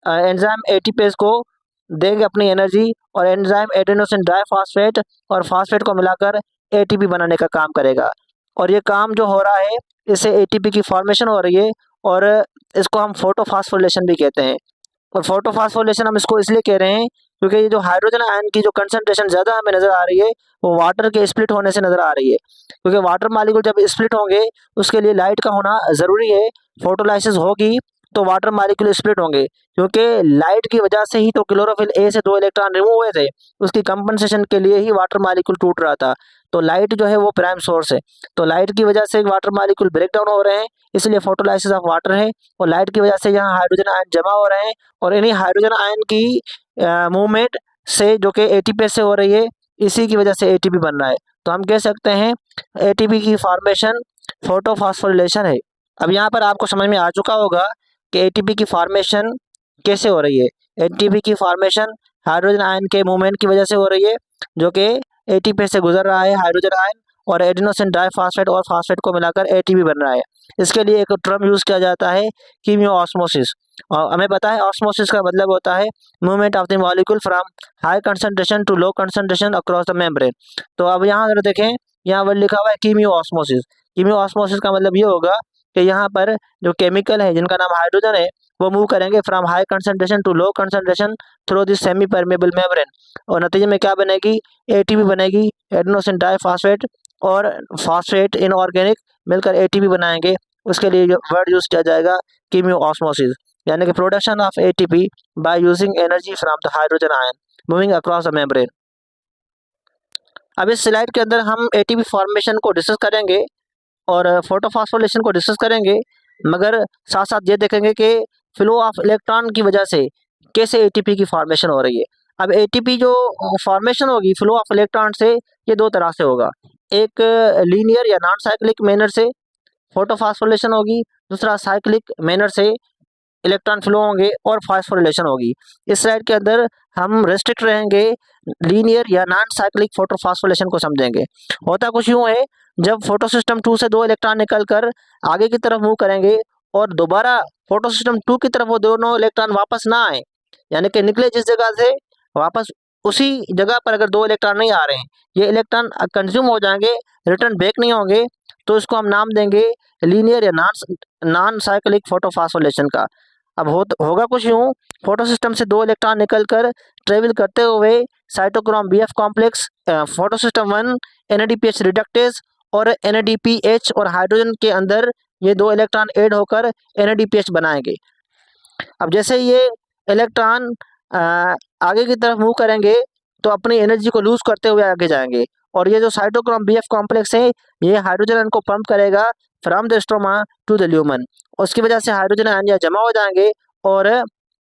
एंजाइम ATPase को देंगे अपनी एनर्जी और एंजाइम एडेनोसिन डाइफॉस्फेट और फास्फेट को मिलाकर ATP बनाने का काम करेगा। और ये काम जो हो रहा है इससे ATP की फॉर्मेशन हो रही है और इसको हम फोटोफॉस्फोरिलेशन भी कहते हैं। और फोटोफॉस्फोरिलेशन हम इसको इसलिए कह रहे हैं क्योंकि ये जो हाइड्रोजन आयन की जो कंसंट्रेशन ज़्यादा हमें नज़र आ रही है वो वाटर के स्प्लिट होने से नज़र आ रही है, क्योंकि वाटर मॉलिक्यूल जब स्प्लिट होंगे उसके लिए लाइट का होना ज़रूरी है। फोटोलाइसिस होगी तो वाटर मॉलिक्यूल स्प्लिट होंगे, क्योंकि लाइट की वजह से ही तो क्लोरोफिल A से 2 इलेक्ट्रॉन रिमूव हुए थे, उसकी कंपनसेशन के लिए ही वाटर मॉलिक्यूल टूट रहा था। तो लाइट जो है वो प्राइम सोर्स है, तो लाइट की वजह से वाटर मॉलिक्यूल ब्रेक डाउन हो रहे हैं, इसलिए फोटोलाइसिस ऑफ वाटर है। और लाइट की वजह से यहाँ हाइड्रोजन आयन जमा हो रहे हैं और इन्हीं हाइड्रोजन आयन की मूवमेंट से जो कि ATPase से हो रही है, इसी की वजह से ATP बन रहा है। तो हम कह सकते हैं ATP की फॉर्मेशन फोटोफॉस्फोरिलेशन है। अब यहाँ पर आपको समझ में आ चुका होगा कि ATP की फॉर्मेशन कैसे हो रही है। ATP की फॉर्मेशन हाइड्रोजन आयन के मूवमेंट की वजह से हो रही है, जो कि ATPase से गुजर रहा है हाइड्रोजन आयन और एडेनोसिन डाइफॉस्फेट और फास्फेट को मिलाकर ATP बन रहा है। इसके लिए एक टर्म यूज़ किया जाता है कीमियो ऑस्मोसिस। और हमें पता है ऑस्मोसिस का मतलब होता है movement of the molecule from high concentration to low concentration across the membrane. तो अब यहाँ अगर देखें, यहाँ वर्ड लिखा हुआ है कीमियो ऑस्मोसिस। कीमियो ऑस्मोसिस का मतलब ये होगा कि यहाँ पर जो केमिकल है जिनका नाम हाइड्रोजन है वो मूव करेंगे from high concentration to low concentration through this semi permeable membrane, और नतीजे में क्या बनेगी? ATP बनेगी, एडेनोसिन डाइफॉस्फेट और फास्फेट इनऑर्गेनिक मिलकर ATP बनाएंगे। उसके लिए जो वर्ड यूज किया जाएगा कीमियो ऑस्मोसिस, यानी कि production of ATP by using energy from the hydrogen ion moving across the membrane. अब इस स्लाइड के अंदर हम ATP फॉर्मेशन को डिस्कस करेंगे और फोटोफॉस्फोरिलेशन को डिस्कस करेंगे, मगर साथ साथ ये देखेंगे कि फ्लो ऑफ इलेक्ट्रॉन की वजह से कैसे ATP की फॉर्मेशन हो रही है। अब ATP जो फॉर्मेशन होगी फ्लो ऑफ इलेक्ट्रॉन से, ये दो तरह से होगा। एक लीनियर या नॉन साइक्लिक मैनर से फोटोफॉस्फोरिलेशन होगी, दूसरा साइक्लिक मैनर से इलेक्ट्रॉन फ्लो होंगे और फास्फोरिलेशन होगी। इस स्लाइड के अंदर हम रेस्ट्रिक्ट रहेंगे लीनियर या नॉन साइक्लिक फोटोफॉस्फोरिलेशन को समझेंगे। होता कुछ यूँ है, जब फोटो सिस्टम 2 से 2 इलेक्ट्रॉन निकलकर आगे की तरफ मूव करेंगे और दोबारा फोटो सिस्टम 2 की तरफ वो दोनों इलेक्ट्रॉन वापस ना आए, यानी कि निकले जिस जगह से वापस उसी जगह पर अगर 2 इलेक्ट्रॉन नहीं आ रहे हैं, ये इलेक्ट्रॉन कंज्यूम हो जाएंगे, रिटर्न बैक नहीं होंगे, तो इसको हम नाम देंगे लीनियर या नॉन साइक्लिक फोटोफॉस्फोरिलेशन का। अब होगा कुछ यूँ, फोटो सिस्टम से 2 इलेक्ट्रॉन निकलकर ट्रेवल करते हुए cytochrome BF complex, photo system 1 NADPH reductase और NADPH और हाइड्रोजन के अंदर ये 2 इलेक्ट्रॉन ऐड होकर NADPH बनाएंगे। अब जैसे ये इलेक्ट्रॉन आगे की तरफ मूव करेंगे तो अपनी एनर्जी को लूज करते हुए आगे जाएंगे, और ये जो साइटोक्रोम BF कॉम्प्लेक्स है ये हाइड्रोजन आयन को पंप करेगा from the stroma to the lumen. उसकी वजह से हाइड्रोजन आयन यहाँ जमा हो जाएंगे और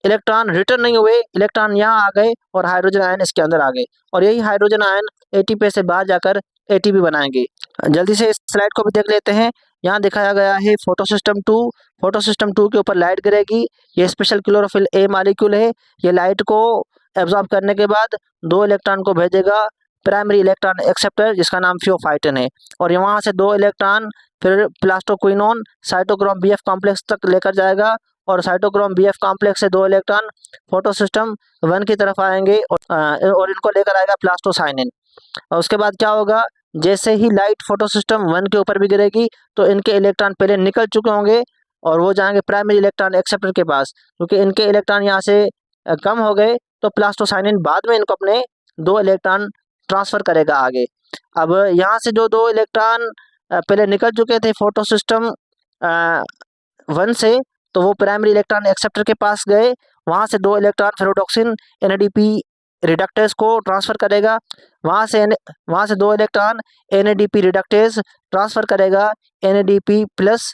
इलेक्ट्रॉन रिटर्न नहीं हुए, इलेक्ट्रॉन यहाँ आ गए और हाइड्रोजन आयन इसके अंदर आ गए, और यही हाइड्रोजन आयन ATP से बाहर जाकर ATP बनाएंगे। जल्दी से इस स्लाइड को भी देख लेते हैं। यहाँ दिखाया गया है फोटो सिस्टम 2। फोटो सिस्टम 2 के ऊपर लाइट गिरेगी। ये स्पेशल क्लोरोफिल ए मॉलिक्यूल है। ये लाइट को एब्जॉर्ब करने के बाद 2 इलेक्ट्रॉन को भेजेगा प्राइमरी इलेक्ट्रॉन एक्सेप्टर, जिसका नाम थियोफाइटिन है। और वहाँ से 2 इलेक्ट्रॉन फिर प्लास्टोक्विनोन साइटोक्रोम बीएफ कॉम्प्लेक्स तक लेकर जाएगा, और साइटोक्रोम बीएफ कॉम्प्लेक्स से 2 इलेक्ट्रॉन फोटो सिस्टम 1 की तरफ आएंगे, और इनको लेकर आएगा प्लास्टोसाइनिन। और उसके बाद क्या होगा, जैसे ही लाइट फोटो सिस्टम 1 के ऊपर भी गिरेगी तो इनके इलेक्ट्रॉन पहले निकल चुके होंगे और वो जाएंगे प्राइमरी इलेक्ट्रॉन एक्सेप्टर के पास, क्योंकि इनके इलेक्ट्रॉन यहाँ से कम हो गए, तो प्लास्टोसाइनिन बाद में इनको अपने 2 इलेक्ट्रॉन ट्रांसफर करेगा आगे। अब यहाँ से जो 2 इलेक्ट्रॉन पहले निकल चुके थे फोटो सिस्टम 1 से, तो वो प्राइमरी इलेक्ट्रॉन एक्सेप्टर के पास गए। वहाँ से 2 इलेक्ट्रॉन फेरोडॉक्सिन एनएडीपी रिडक्टेज को ट्रांसफर करेगा। वहाँ से 2 इलेक्ट्रॉन एनएडीपी रिडक्टेज ट्रांसफर करेगा एनएडीपी प्लस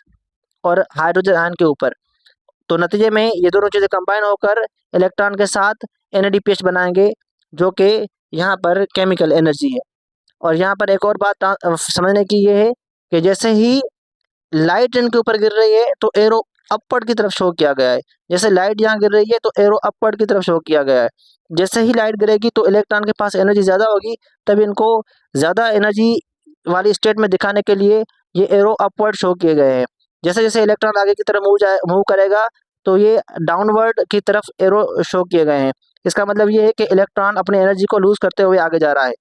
और हाइड्रोजन आयन के ऊपर। तो नतीजे में ये दोनों चीज़ें कंबाइन होकर इलेक्ट्रॉन के साथ एनएडीपीएच बनाएंगे, जो कि यहाँ पर केमिकल एनर्जी है। और यहाँ पर एक और बात समझने की ये है कि जैसे ही लाइट इनके ऊपर गिर रही है तो एरो अपवर्ड की तरफ शो किया गया है। जैसे लाइट यहाँ गिर रही है तो एरो अपवर्ड की तरफ शो किया गया है। जैसे ही लाइट गिरेगी तो इलेक्ट्रॉन के पास एनर्जी ज़्यादा होगी, तब इनको ज़्यादा एनर्जी वाली स्टेट में दिखाने के लिए ये एरो अपवर्ड शो किए गए हैं। जैसे जैसे इलेक्ट्रॉन आगे की तरफ मूव करेगा तो ये डाउनवर्ड की तरफ एरो शो किए गए हैं। इसका मतलब ये है कि इलेक्ट्रॉन अपनी एनर्जी को लूज करते हुए आगे जा रहा है।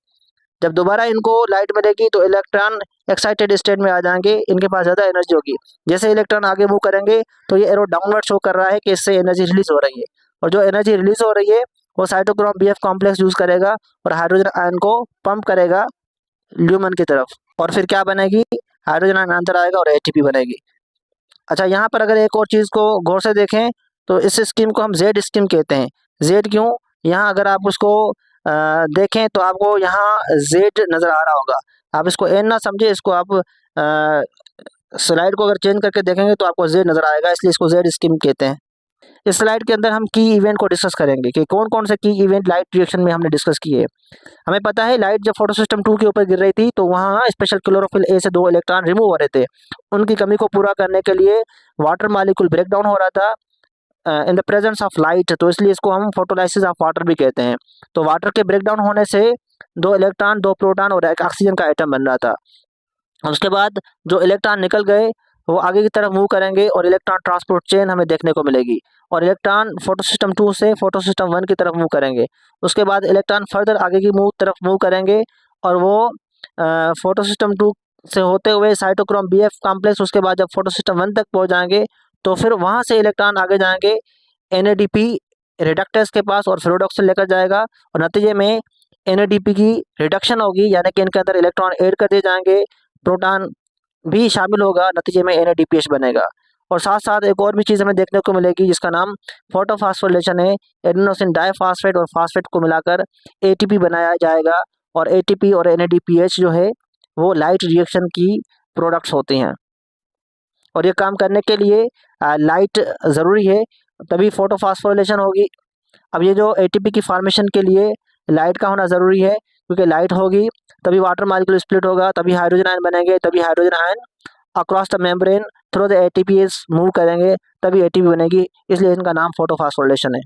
जब दोबारा इनको लाइट मिलेगी तो इलेक्ट्रॉन एक्साइटेड स्टेट में आ जाएंगे, इनके पास ज़्यादा एनर्जी होगी। जैसे इलेक्ट्रॉन आगे मूव करेंगे तो ये एरो डाउनवर्ड शो कर रहा है कि इससे एनर्जी रिलीज हो रही है, और जो एनर्जी रिलीज हो रही है वो साइटोक्रोम बीएफ कॉम्प्लेक्स यूज करेगा और हाइड्रोजन आयन को पंप करेगा ल्यूमन की तरफ, और फिर क्या बनेगी, हाइड्रोजन आयन अंदर आएगा और एटीपी बनेगी। अच्छा, यहाँ पर अगर एक और चीज़ को गौर से देखें तो इस स्कीम को हम जेड स्कीम कहते हैं। जेड क्यों? यहाँ अगर आप उसको देखें तो आपको यहाँ जेड नज़र आ रहा होगा। आप इसको एन ना समझे, इसको आप स्लाइड को अगर चेंज करके देखेंगे तो आपको जेड नज़र आएगा, इसलिए इसको जेड स्कीम कहते हैं। इस स्लाइड के अंदर हम की इवेंट को डिस्कस करेंगे कि कौन कौन से की इवेंट लाइट रिएक्शन में हमने डिस्कस किए। हमें पता है लाइट जब फोटो सिस्टम 2 के ऊपर गिर रही थी तो वहाँ स्पेशल क्लोरोफिल ए से 2 इलेक्ट्रॉन रिमूव हो रहे थे। उनकी कमी को पूरा करने के लिए वाटर मॉलिक्यूल ब्रेक डाउन हो रहा था in the presence of light, तो इसलिए इसको हम फोटोलाइसिस ऑफ वाटर भी कहते हैं। तो वाटर के ब्रेक डाउन होने से 2 इलेक्ट्रॉन 2 प्रोटॉन और एक ऑक्सीजन का एटम बन रहा था। उसके बाद जो इलेक्ट्रॉन निकल गए वो आगे की तरफ मूव करेंगे और इलेक्ट्रॉन ट्रांसपोर्ट चेन हमें देखने को मिलेगी, और इलेक्ट्रॉन फोटो सिस्टम 2 से फोटो सिस्टम 1 की तरफ मूव करेंगे। उसके बाद इलेक्ट्रॉन फर्दर आगे की तरफ मूव करेंगे और वो फोटो सिस्टम 2 से होते हुए साइटोक्रोम बीएफ कॉम्प्लेक्स, उसके बाद जब फोटो सिस्टम 1 तक पहुंच जाएंगे तो फिर वहां से इलेक्ट्रॉन आगे जाएंगे एनएडीपी रिडक्टेज के पास और फेरोडॉक्सिन लेकर जाएगा, और नतीजे में एनएडीपी की रिडक्शन होगी, यानी कि इनके अंदर इलेक्ट्रॉन ऐड कर दिए जाएंगे, प्रोटॉन भी शामिल होगा, नतीजे में एनएडीपीएच बनेगा। और साथ साथ एक और भी चीज़ हमें देखने को मिलेगी जिसका नाम फोटोफॉस्फोरिलेशन है। एडेनोसिन डाइफॉस्फेट और फास्फेट को मिलाकर एटीपी बनाया जाएगा, और एटीपी और एनएडीपीएच जो है वो लाइट रिएक्शन की प्रोडक्ट्स होती हैं, और ये काम करने के लिए लाइट ज़रूरी है, तभी फोटोफॉस्फोरिलेशन होगी। अब ये जो एटीपी की फॉर्मेशन के लिए लाइट का होना ज़रूरी है, क्योंकि लाइट होगी तभी वाटर मॉलिक्यूल स्प्लिट होगा, तभी हाइड्रोजन आयन बनेंगे, तभी hydrogen ion across the membrane through the ATPase move करेंगे, तभी एटीपी बनेगी, इसलिए इनका नाम फोटोफॉस्फोरिलेशन है।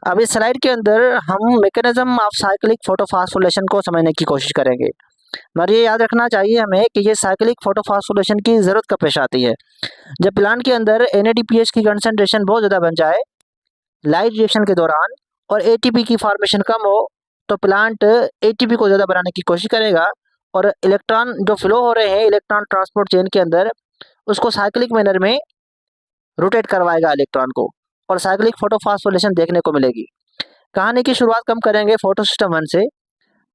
अब इस स्लाइड के अंदर हम मैकेनिज्म ऑफ साइक्लिक फोटोफॉस्फोरिलेशन को समझने की कोशिश करेंगे। और ये याद रखना चाहिए हमें कि ये साइक्लिक फोटोफॉस्फोरिलेशन की ज़रूरत कब पेश आती है, जब प्लांट के अंदर एनएडीपीएच की कंसंट्रेशन बहुत ज़्यादा बन जाए लाइट रिएक्शन के दौरान और एटीपी की फॉर्मेशन कम हो, तो प्लांट एटीपी को ज़्यादा बनाने की कोशिश करेगा, और इलेक्ट्रॉन जो फ्लो हो रहे हैं इलेक्ट्रॉन ट्रांसपोर्ट चेन के अंदर उसको साइक्लिक मैनर में रोटेट करवाएगा इलेक्ट्रॉन को, और साइक्लिक फोटोफॉस्फोरिलेशन देखने को मिलेगी। कहानी की शुरुआत हम करेंगे फोटो सिस्टम 1 से।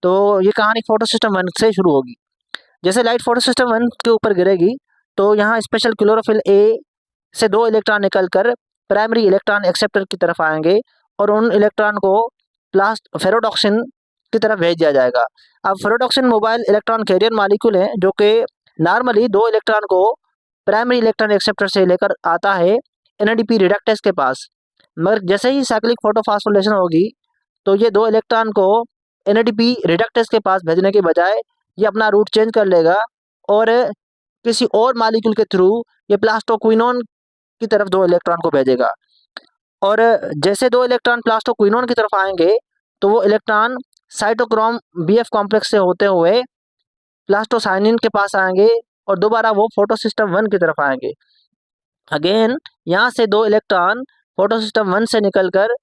तो ये कहानी फोटो सिस्टम 1 से शुरू होगी। जैसे लाइट फोटो सिस्टम 1 के ऊपर गिरेगी तो यहाँ स्पेशल क्लोरोफिल ए से 2 इलेक्ट्रॉन निकलकर प्राइमरी इलेक्ट्रॉन एक्सेप्टर की तरफ आएंगे, और उन इलेक्ट्रॉन को फेरोडॉक्सिन की तरफ भेज दिया जाएगा। अब फेरोडॉक्सिन मोबाइल इलेक्ट्रॉन कैरियर मॉलिक्यूल है, जो कि नॉर्मली 2 इलेक्ट्रॉन को प्राइमरी इलेक्ट्रॉन एक्सेप्टर से लेकर आता है एनएडीपी रिडक्टेज के पास, मगर जैसे ही साइक्लिक फोटोफॉस्फोरिलेशन होगी तो ये 2 इलेक्ट्रॉन को एनएडीपी रिडक्टेज के पास भेजने के बजाय ये अपना रूट चेंज कर लेगा और किसी और मालिक्यूल के थ्रू ये प्लास्टोक्विनोन की तरफ 2 इलेक्ट्रॉन को भेजेगा। और जैसे 2 इलेक्ट्रॉन प्लास्टोक्विनोन की तरफ आएंगे तो वो इलेक्ट्रॉन साइटोक्रोम बीएफ कॉम्प्लेक्स से होते हुए प्लास्टोसाइनिन के पास आएंगे और दोबारा वो फोटोसिस्टम 1 की तरफ आएंगे। अगेन यहाँ से 2 इलेक्ट्रॉन फोटोसिस्टम 1 से निकलकर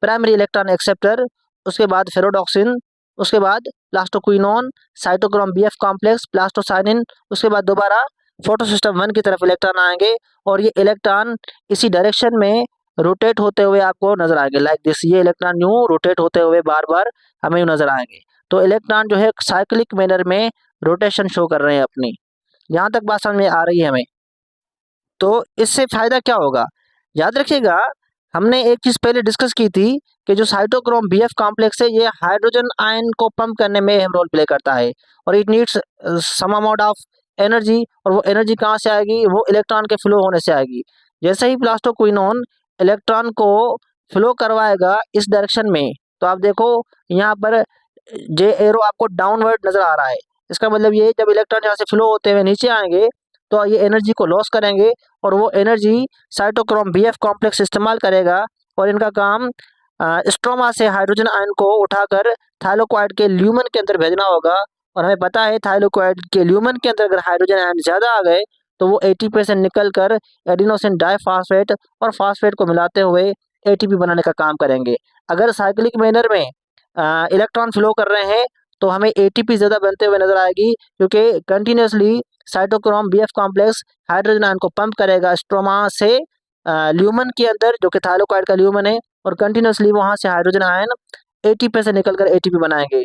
प्राइमरी इलेक्ट्रॉन एक्सेप्टर, उसके बाद फेरोडॉक्सिन, उसके बाद plastoquinone, cytochrome BF complex, plastocyanin, उसके बाद दोबारा फोटोसिस्टम 1 की तरफ इलेक्ट्रॉन आएंगे और ये इलेक्ट्रॉन इसी डायरेक्शन में रोटेट होते हुए आपको नजर आएंगे, लाइक दिस। ये इलेक्ट्रॉन यूं रोटेट होते हुए बार बार हमें यूं नजर आएंगे। तो इलेक्ट्रॉन जो है साइक्लिक मैनर में रोटेशन शो कर रहे हैं अपनी। यहाँ तक बात समझ में आ रही है हमें? तो इससे फायदा क्या होगा? याद रखिएगा, हमने एक चीज पहले डिस्कस की थी कि जो साइटोक्रोम बीएफ कॉम्प्लेक्स है ये हाइड्रोजन आयन को पंप करने में अहम रोल प्ले करता है और it needs some amount of energy. और वो एनर्जी कहाँ से आएगी? वो इलेक्ट्रॉन के फ्लो होने से आएगी। जैसे ही प्लास्टोक्विनोन इलेक्ट्रॉन को फ्लो करवाएगा इस डायरेक्शन में, तो आप देखो यहाँ पर जे एरो आपको डाउनवर्ड नजर आ रहा है। इसका मतलब ये जब इलेक्ट्रॉन यहाँ से फ्लो होते हुए नीचे आएंगे तो ये एनर्जी को लॉस करेंगे और वो एनर्जी साइटोक्रोम बीएफ कॉम्प्लेक्स इस्तेमाल करेगा और इनका काम स्ट्रोमा से हाइड्रोजन आयन को उठाकर थाइलोक्वाइड के ल्यूमन के अंदर भेजना होगा। और हमें पता है थाइलोक्वाइड के ल्यूमन के अंदर अगर हाइड्रोजन आयन ज़्यादा आ गए तो वो एटीपी से निकल कर एडिनोसिन डाइफॉस्फेट और फास्फेट को मिलाते हुए एटीपी बनाने का काम करेंगे। अगर साइक्लिक मैनर में इलेक्ट्रॉन फ्लो कर रहे हैं तो हमें एटीपी ज़्यादा बनते हुए नजर आएगी, क्योंकि continuously cytochrome BF complex hydrogen ion को पंप करेगा स्ट्रोमा से ल्यूमन के अंदर, जो कि थाइलोक्वाइड का ल्यूमन है, और कंटिन्यूसली वहां से हाइड्रोजन आयन एटीपी से निकलकर एटीपी बनाएंगे।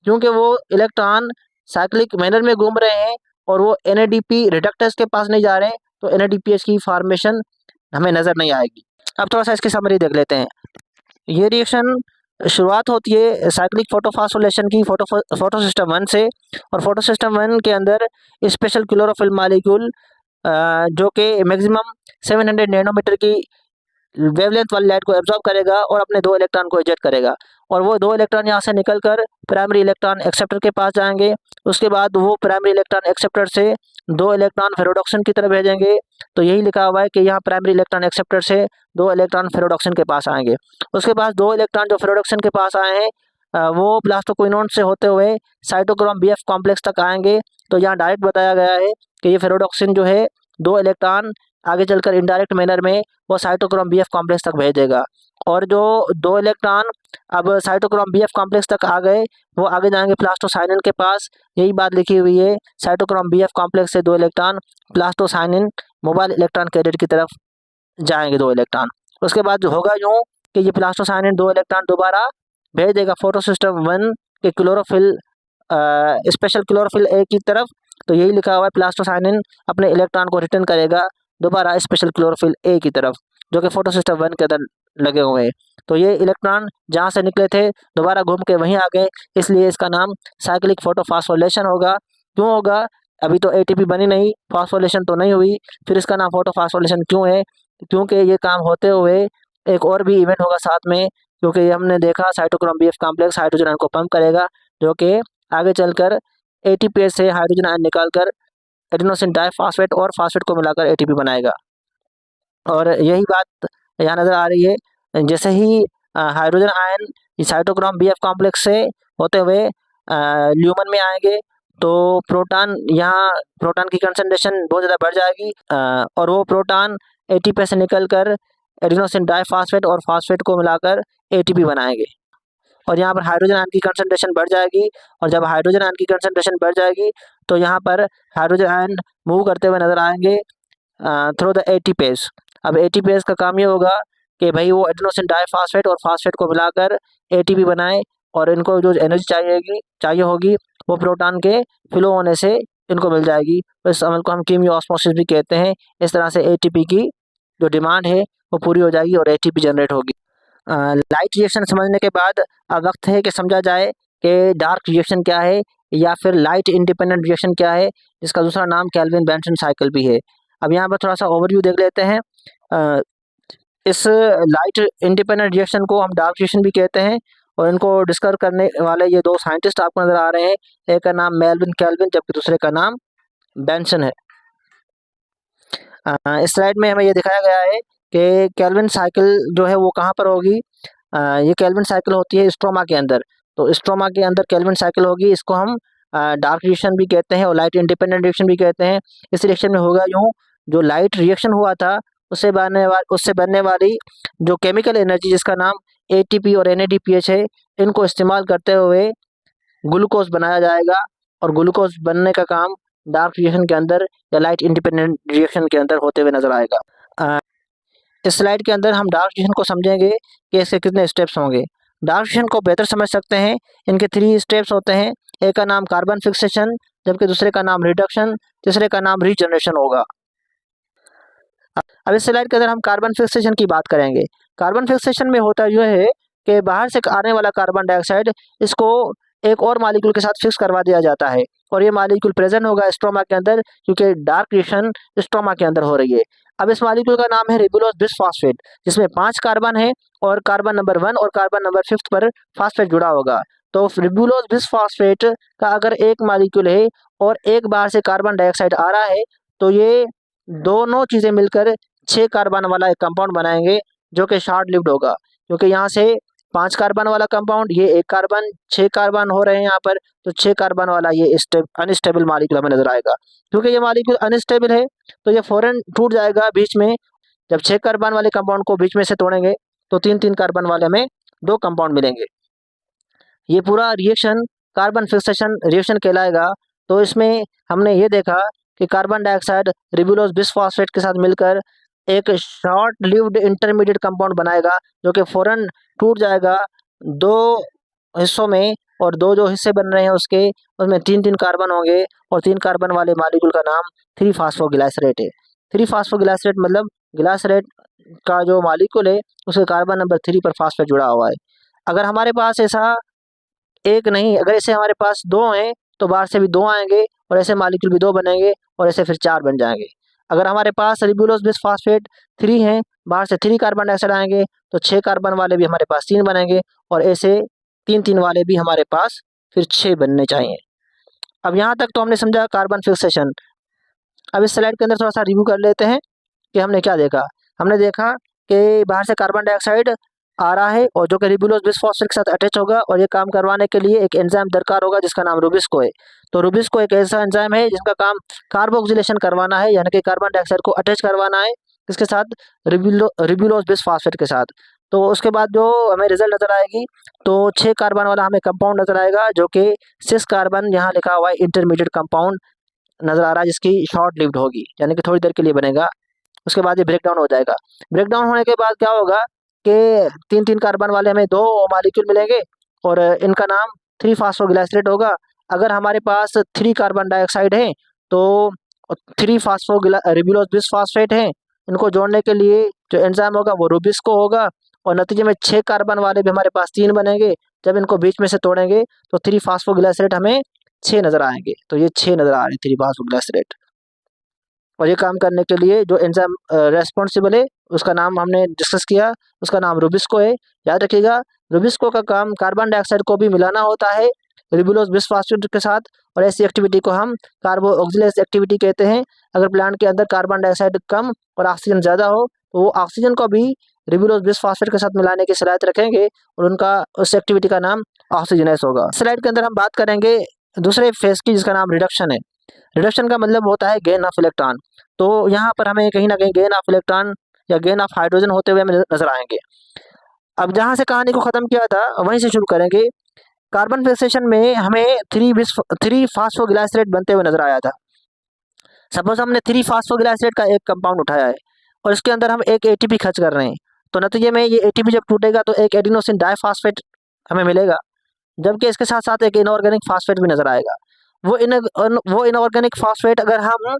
क्योंकि वो इलेक्ट्रॉन साइक्लिक मैनर में घूम रहे हैं और वो एनएडीपी रिडक्टेस के पास नहीं जा रहे हैं, तो एनएडीपीएच की फॉर्मेशन हमें नजर नहीं आएगी। अब थोड़ा सा इसकी समरी देख लेते हैं। ये रिएक्शन शुरुआत होती है साइक्लिक फोटोफॉस्फोरिलेशन की फोटोसिस्टम 1 से। और फोटोसिस्टम 1 के अंदर स्पेशल क्लोरोफिल मॉलिक्यूल जो कि मैक्सिमम 700 नैनोमीटर की वेवलेंथ वाली लाइट को एब्जॉर्ब करेगा और अपने 2 इलेक्ट्रॉन को इजेक्ट करेगा। और वो 2 इलेक्ट्रॉन यहाँ से निकलकर प्राइमरी इलेक्ट्रॉन एक्सेप्टर के पास जाएंगे। उसके बाद वो प्राइमरी इलेक्ट्रॉन एक्सेप्टर से 2 इलेक्ट्रॉन फेरोडॉक्सिन की तरफ भेजेंगे। तो यही लिखा हुआ है कि यहाँ प्राइमरी इलेक्ट्रॉन एक्सेप्टर से 2 इलेक्ट्रॉन फेरोडॉक्सिन के पास आएंगे। उसके बाद 2 इलेक्ट्रॉन जो फेरोडॉक्सिन के पास आए हैं वो प्लास्टोक्विनोन से होते हुए साइटोक्रोम बीएफ कॉम्प्लेक्स तक आएंगे। तो यहाँ डायरेक्ट बताया गया है कि ये फेरोडॉक्सिन जो है 2 इलेक्ट्रॉन आगे चलकर इनडायरेक्ट मैनर में वो साइटोक्रोम बीएफ कॉम्प्लेक्स तक भेज देगा। और जो 2 इलेक्ट्रॉन अब साइटोक्रोम बीएफ कॉम्प्लेक्स तक आ गए वो आगे जाएंगे प्लास्टोसाइनिन के पास। यही बात लिखी हुई है, साइटोक्रोम बीएफ कॉम्प्लेक्स से 2 electron plastocyanin mobile electron carrier की तरफ जाएंगे 2 इलेक्ट्रॉन। उसके बाद जो होगा यूँ कि ये प्लास्टोसाइनिन 2 इलेक्ट्रॉन दोबारा भेज देगा फोटोसिस्टम 1 के क्लोरोफिल स्पेशल क्लोरोफिल ए की तरफ। तो यही लिखा हुआ है, प्लास्टोसाइनिन अपने इलेक्ट्रॉन को रिटर्न करेगा दोबारा स्पेशल क्लोरोफिल ए की तरफ, जो कि फोटोसिस्टम 1 के अंदर लगे हुए हैं। तो ये इलेक्ट्रॉन जहाँ से निकले थे दोबारा घूम के वहीं आ गए, इसलिए इसका नाम साइक्लिक फोटोफॉस्फोरिलेशन होगा। क्यों होगा? अभी तो एटीपी बनी नहीं, फॉस्फोरिलेशन तो नहीं हुई, फिर इसका नाम फोटोफॉस्फोरिलेशन क्यों है? क्योंकि ये काम होते हुए एक और भी इवेंट होगा साथ में, क्योंकि हमने देखा cytochrome BF complex hydrogen ion को पंप करेगा, जो कि आगे चलकर एटीपी से हाइड्रोजन आयन निकालकर एडिनोसिन डाइफॉस्फेट और फास्फेट को मिलाकर एटीपी बनाएगा। और यही बात यहाँ नज़र आ रही है। जैसे ही hydrogen ion cytochrome BF complex से होते हुए ल्यूमन में आएंगे तो प्रोटॉन की कंसंट्रेशन बहुत ज़्यादा बढ़ जाएगी और वो प्रोटॉन एटीपी से निकलकर एडिनोसिन डाइफॉस्फेट और फास्फेट को मिलाकर एटीपी बनाएंगे। और यहाँ पर हाइड्रोजन आयन की कंसंट्रेशन बढ़ जाएगी, और जब हाइड्रोजन आयन की कंसंट्रेशन बढ़ जाएगी तो यहाँ पर हाइड्रोजन आयन मूव करते हुए नजर आएंगे थ्रू द एटीपेज। अब एटीपेज का काम ये होगा कि भाई वो एडिनोसिन डाइफॉस्फेट और फास्फेट को मिलाकर एटीपी बनाए, और इनको जो एनर्जी चाहिए होगी वो प्रोटॉन के फ्लो होने से इनको मिल जाएगी। तो इस अमल को हम कीमियोऑस्मोसिस भी कहते हैं। इस तरह से एटीपी की जो डिमांड है वो पूरी हो जाएगी और एटीपी जनरेट होगी। लाइट रिएक्शन समझने के बाद अब वक्त है कि समझा जाए कि डार्क रिएक्शन क्या है या फिर लाइट इंडिपेंडेंट रिएक्शन क्या है, जिसका दूसरा नाम केल्विन बेंसन साइकिल भी है। अब यहाँ पर थोड़ा सा ओवरव्यू देख लेते हैं। इस लाइट इंडिपेंडेंट रिएक्शन को हम डार्क रिएक्शन भी कहते हैं, और इनको डिस्कवर करने वाले ये 2 साइंटिस्ट आपको नजर आ रहे हैं। एक का नाम मेल्विन केल्विन जबकि दूसरे का नाम बेंसन है। इस स्लाइड में हमें ये दिखाया गया है कि केल्विन साइकिल जो है वो कहाँ पर होगी। ये केल्विन साइकिल होती है स्ट्रोमा के अंदर। तो स्ट्रोमा के अंदर केल्विन साइकिल होगी। इसको हम डार्क रिएक्शन भी कहते हैं और लाइट इंडिपेंडेंट रिएक्शन भी कहते हैं। इस रिएक्शन में होगा यूँ, जो लाइट रिएक्शन हुआ था उससे बनने वाली जो केमिकल एनर्जी जिसका नाम एटीपी और एनएडीपीएच है, इनको इस्तेमाल करते हुए ग्लूकोज बनाया जाएगा और ग्लूकोज बनने का काम डार्क रिएक्शन के अंदर या लाइट इंडिपेंडेंट रिएक्शन के अंदर होते हुए नजर आएगा। इस स्लाइड के अंदर हम डार्क रिएक्शन को समझेंगे कि इसके कितने स्टेप्स होंगे। डार्क रिएक्शन को बेहतर समझ सकते हैं, इनके 3 स्टेप्स होते हैं। एक का नाम कार्बन फिक्सेशन, जबकि दूसरे का नाम रिडक्शन, तीसरे का नाम रीजनरेशन होगा। अब इस स्लाइड के अंदर हम कार्बन फिक्सेशन की बात करेंगे। कार्बन फिक्सेशन में होता यह है कि बाहर से आने वाला कार्बन डाइऑक्साइड इसको एक और मॉलिक्यूल के साथ फिक्स करवा दिया जाता है और ये मॉलिक्यूल प्रेजेंट होगा स्ट्रोमा के अंदर, क्योंकि डार्क रिएक्शन स्ट्रोमा के अंदर हो रही है। अब इस मॉलिक्यूल का नाम है रिबुलोज बिसफॉस्फेट, जिसमें 5 कार्बन है और कार्बन नंबर 1 और कार्बन नंबर 5 पर फास्फेट जुड़ा होगा। तो रिबुलोज बिसफॉस्फेट का अगर एक मॉलिक्यूल है और एक बार से कार्बन डाइऑक्साइड आ रहा है, तो ये दोनों चीजें मिलकर 6 कार्बन वाला एक कंपाउंड बनाएंगे, जो कि शॉर्ट लिव्ड होगा। क्योंकि यहाँ से 5 कार्बन वाला कंपाउंड, ये 1 कार्बन, 6 कार्बन हो रहे हैं यहाँ पर, तो 6 कार्बन वाला ये अनस्टेबल मॉलिक्यूल हमें नजर आएगा। क्योंकि ये मॉलिक्यूल अनस्टेबल है तो ये फौरन टूट जाएगा बीच में। जब 6 कार्बन वाले कंपाउंड को बीच में से तोड़ेंगे तो 3-3 कार्बन वाले हमें 2 कंपाउंड मिलेंगे। ये पूरा रिएक्शन कार्बन फिक्सेशन रिएक्शन कहलाएगा। तो इसमें हमने ये देखा कि कार्बन डाइऑक्साइड रिबुलोज बिसफॉस्फेट के साथ मिलकर एक शॉर्ट लिव्ड इंटरमीडिएट कंपाउंड बनाएगा, जो कि फौरन टूट जाएगा 2 हिस्सों में, और 2 जो हिस्से बन रहे हैं उसके, उसमें 3-3 कार्बन होंगे और 3 कार्बन वाले मॉलिक्यूल का नाम 3 फास्फोग्लिसरेट है। 3 फास्फोग्लिसरेट मतलब ग्लिसरेट का जो मॉलिक्यूल है उसके कार्बन नंबर 3 पर फास्फेट जुड़ा हुआ है। अगर हमारे पास ऐसा एक नहीं, अगर ऐसे हमारे पास 2 हैं तो बाहर से भी 2 आएंगे और ऐसे मॉलिक्यूल भी 2 बनेंगे और ऐसे फिर 4 बन जाएंगे। अगर हमारे पास रिबुलोज बिसफॉस्फेट 3 हैं, बाहर से 3 कार्बन डाइऑक्साइड आएंगे तो 6 कार्बन वाले भी हमारे पास 3 बनेंगे और ऐसे 3-3 वाले भी हमारे पास फिर 6 बनने चाहिए। अब यहाँ तक तो हमने समझा कार्बन फिक्सेशन। अब इस स्लाइड के अंदर थोड़ा सा रिव्यू कर लेते हैं कि हमने क्या देखा। हमने देखा कि बाहर से कार्बन डाइऑक्साइड आ रहा है और जो कि रिबुलोज बिसफॉस्फेट के साथ अटैच होगा और ये काम करवाने के लिए एक एंजाइम दरकार होगा जिसका नाम रुबिस्को है। तो रुबिस्को एक ऐसा एंजाइम है जिसका काम कार्बोक्सिलेशन करवाना है, यानी कि कार्बन डाइऑक्साइड को अटैच करवाना है इसके साथ, रिबुलोज बिसफॉस्फेट के साथ। तो उसके बाद जो हमें रिजल्ट नजर आएगी, तो 6 कार्बन वाला हमें कंपाउंड नजर आएगा, जो कि 6 कार्बन यहाँ लिखा हुआ है इंटरमीडिएट कंपाउंड नजर आ रहा है, जिसकी शॉर्ट लिव्ड होगी, यानी कि थोड़ी देर के लिए बनेगा। उसके बाद ये ब्रेक डाउन हो जाएगा। ब्रेक डाउन होने के बाद क्या होगा कि 3-3 कार्बन वाले हमें 2 मॉलिक्यूल मिलेंगे और इनका नाम 3 फास्फोग्लिसरेट होगा। अगर हमारे पास 3 कार्बन डाइऑक्साइड है तो 3 रिबुलोज बिसफॉस्फेट है, इनको जोड़ने के लिए जो एंजाइम होगा वो रुबिस्को होगा और नतीजे में 6 कार्बन वाले भी हमारे पास 3 बनेंगे। जब इनको बीच में से तोड़ेंगे तो 3 फास्फोग्लिसरेट हमें 6 नजर आएंगे। तो ये 6 नजर आ रहे हैं 3 फास्फोग्लिसरेट। और ये काम करने के लिए जो एंजाइम रेस्पॉन्सिबल है उसका नाम हमने डिस्कस किया, उसका नाम रुबिस्को है। याद रखिएगा, रुबिस्को का काम कार्बन डाइऑक्साइड को भी मिलाना होता है रिबुलोज बिसफॉस्फेट के साथ, और ऐसी एक्टिविटी को हम कार्बो ऑक्सिलेज एक्टिविटी कहते हैं। अगर प्लांट के अंदर कार्बन डाइऑक्साइड कम और ऑक्सीजन ज़्यादा हो तो वो ऑक्सीजन को भी रिबुलोज बिसफॉस्फेट के साथ मिलाने की सलाहियत रखेंगे और उनका उस एक्टिविटी का नाम ऑक्सीजनेस होगा। स्लाइड के अंदर हम बात करेंगे दूसरे फेज की, जिसका नाम रिडक्शन है। रिडक्शन का मतलब होता है गेन ऑफ इलेक्ट्रॉन। तो यहाँ पर हमें कहीं ना कहीं गेन ऑफ इलेक्ट्रॉन या गेन ऑफ हाइड्रोजन होते हुए हमें नजर आएंगे। अब जहाँ से कहानी को खत्म किया था वहीं से शुरू करेंगे। कार्बन फिक्सेशन में हमें 3 फास्फोग्लिसरेट बनते हुए नजर आया था। सपोज हमने 3 फास्फोग्लिसरेट का एक कंपाउंड उठाया है और इसके अंदर हम एक एटीपी खर्च कर रहे हैं, तो नतीजे में ये एटीपी जब टूटेगा तो एक एडिनोसिन डाइफॉस्फेट हमें मिलेगा, जबकि इसके साथ साथ एक इनऑर्गेनिक फास्फेट भी नजर आएगा। वो इनऑर्गेनिक फास्फेट अगर हम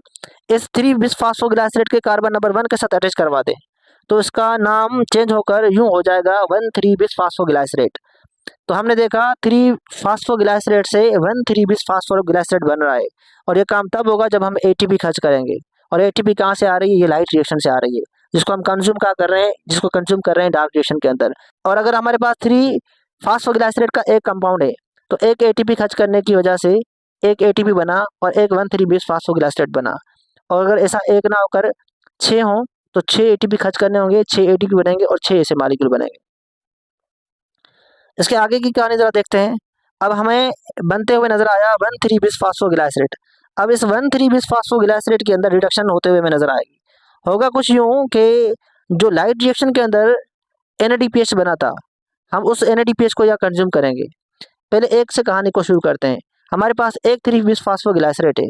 इस 3 बिसफॉस्फोग्लिसरेट के कार्बन नंबर 1 के साथ अटैच करवा दें तो इसका नाम चेंज होकर यूं हो जाएगा 1,3 बिसफॉस्फोग्लिसरेट। तो हमने देखा 3 फास्फोग्लिसरेट से 1,3 बिसफॉस्फोग्लिसरेट बन रहा है और ये काम तब होगा जब हम एटीपी खर्च करेंगे। और एटीपी कहाँ से आ रही है? ये लाइट रिएक्शन से आ रही है, जिसको हम कंज्यूम क्या कर रहे हैं, जिसको कंज्यूम कर रहे हैं डार्क रिएक्शन के अंदर। और अगर हमारे पास 3 फास्फोग्लिसरेट का एक कंपाउंड है तो एक एटीपी खर्च करने की वजह से एक एटीपी बना और एक 1,3 बिसफॉस्फोग्लिसरेट बना। और अगर ऐसा एक ना होकर 6 हों तो 6 एटीपी खर्च करने होंगे, 6 एटीपी बनेंगे और 6 ऐसे मॉलिक्यूल बनेंगे। इसके आगे की कहानी ज़रा देखते हैं। अब हमें बनते हुए नज़र आया 1,3-बिसफॉस्फोग्लिसरेट। अब इस 1,3-बिसफॉस्फोग्लिसरेट के अंदर रिडक्शन होते हुए हमें नज़र आएगी। होगा कुछ यूँ कि जो लाइट रिएक्शन के अंदर NADPH बना था, हम उस NADPH को यहाँ कंज्यूम करेंगे। पहले एक से कहानी को शुरू करते हैं। हमारे पास एक 3-बिसफॉस्फोग्लिसरेट है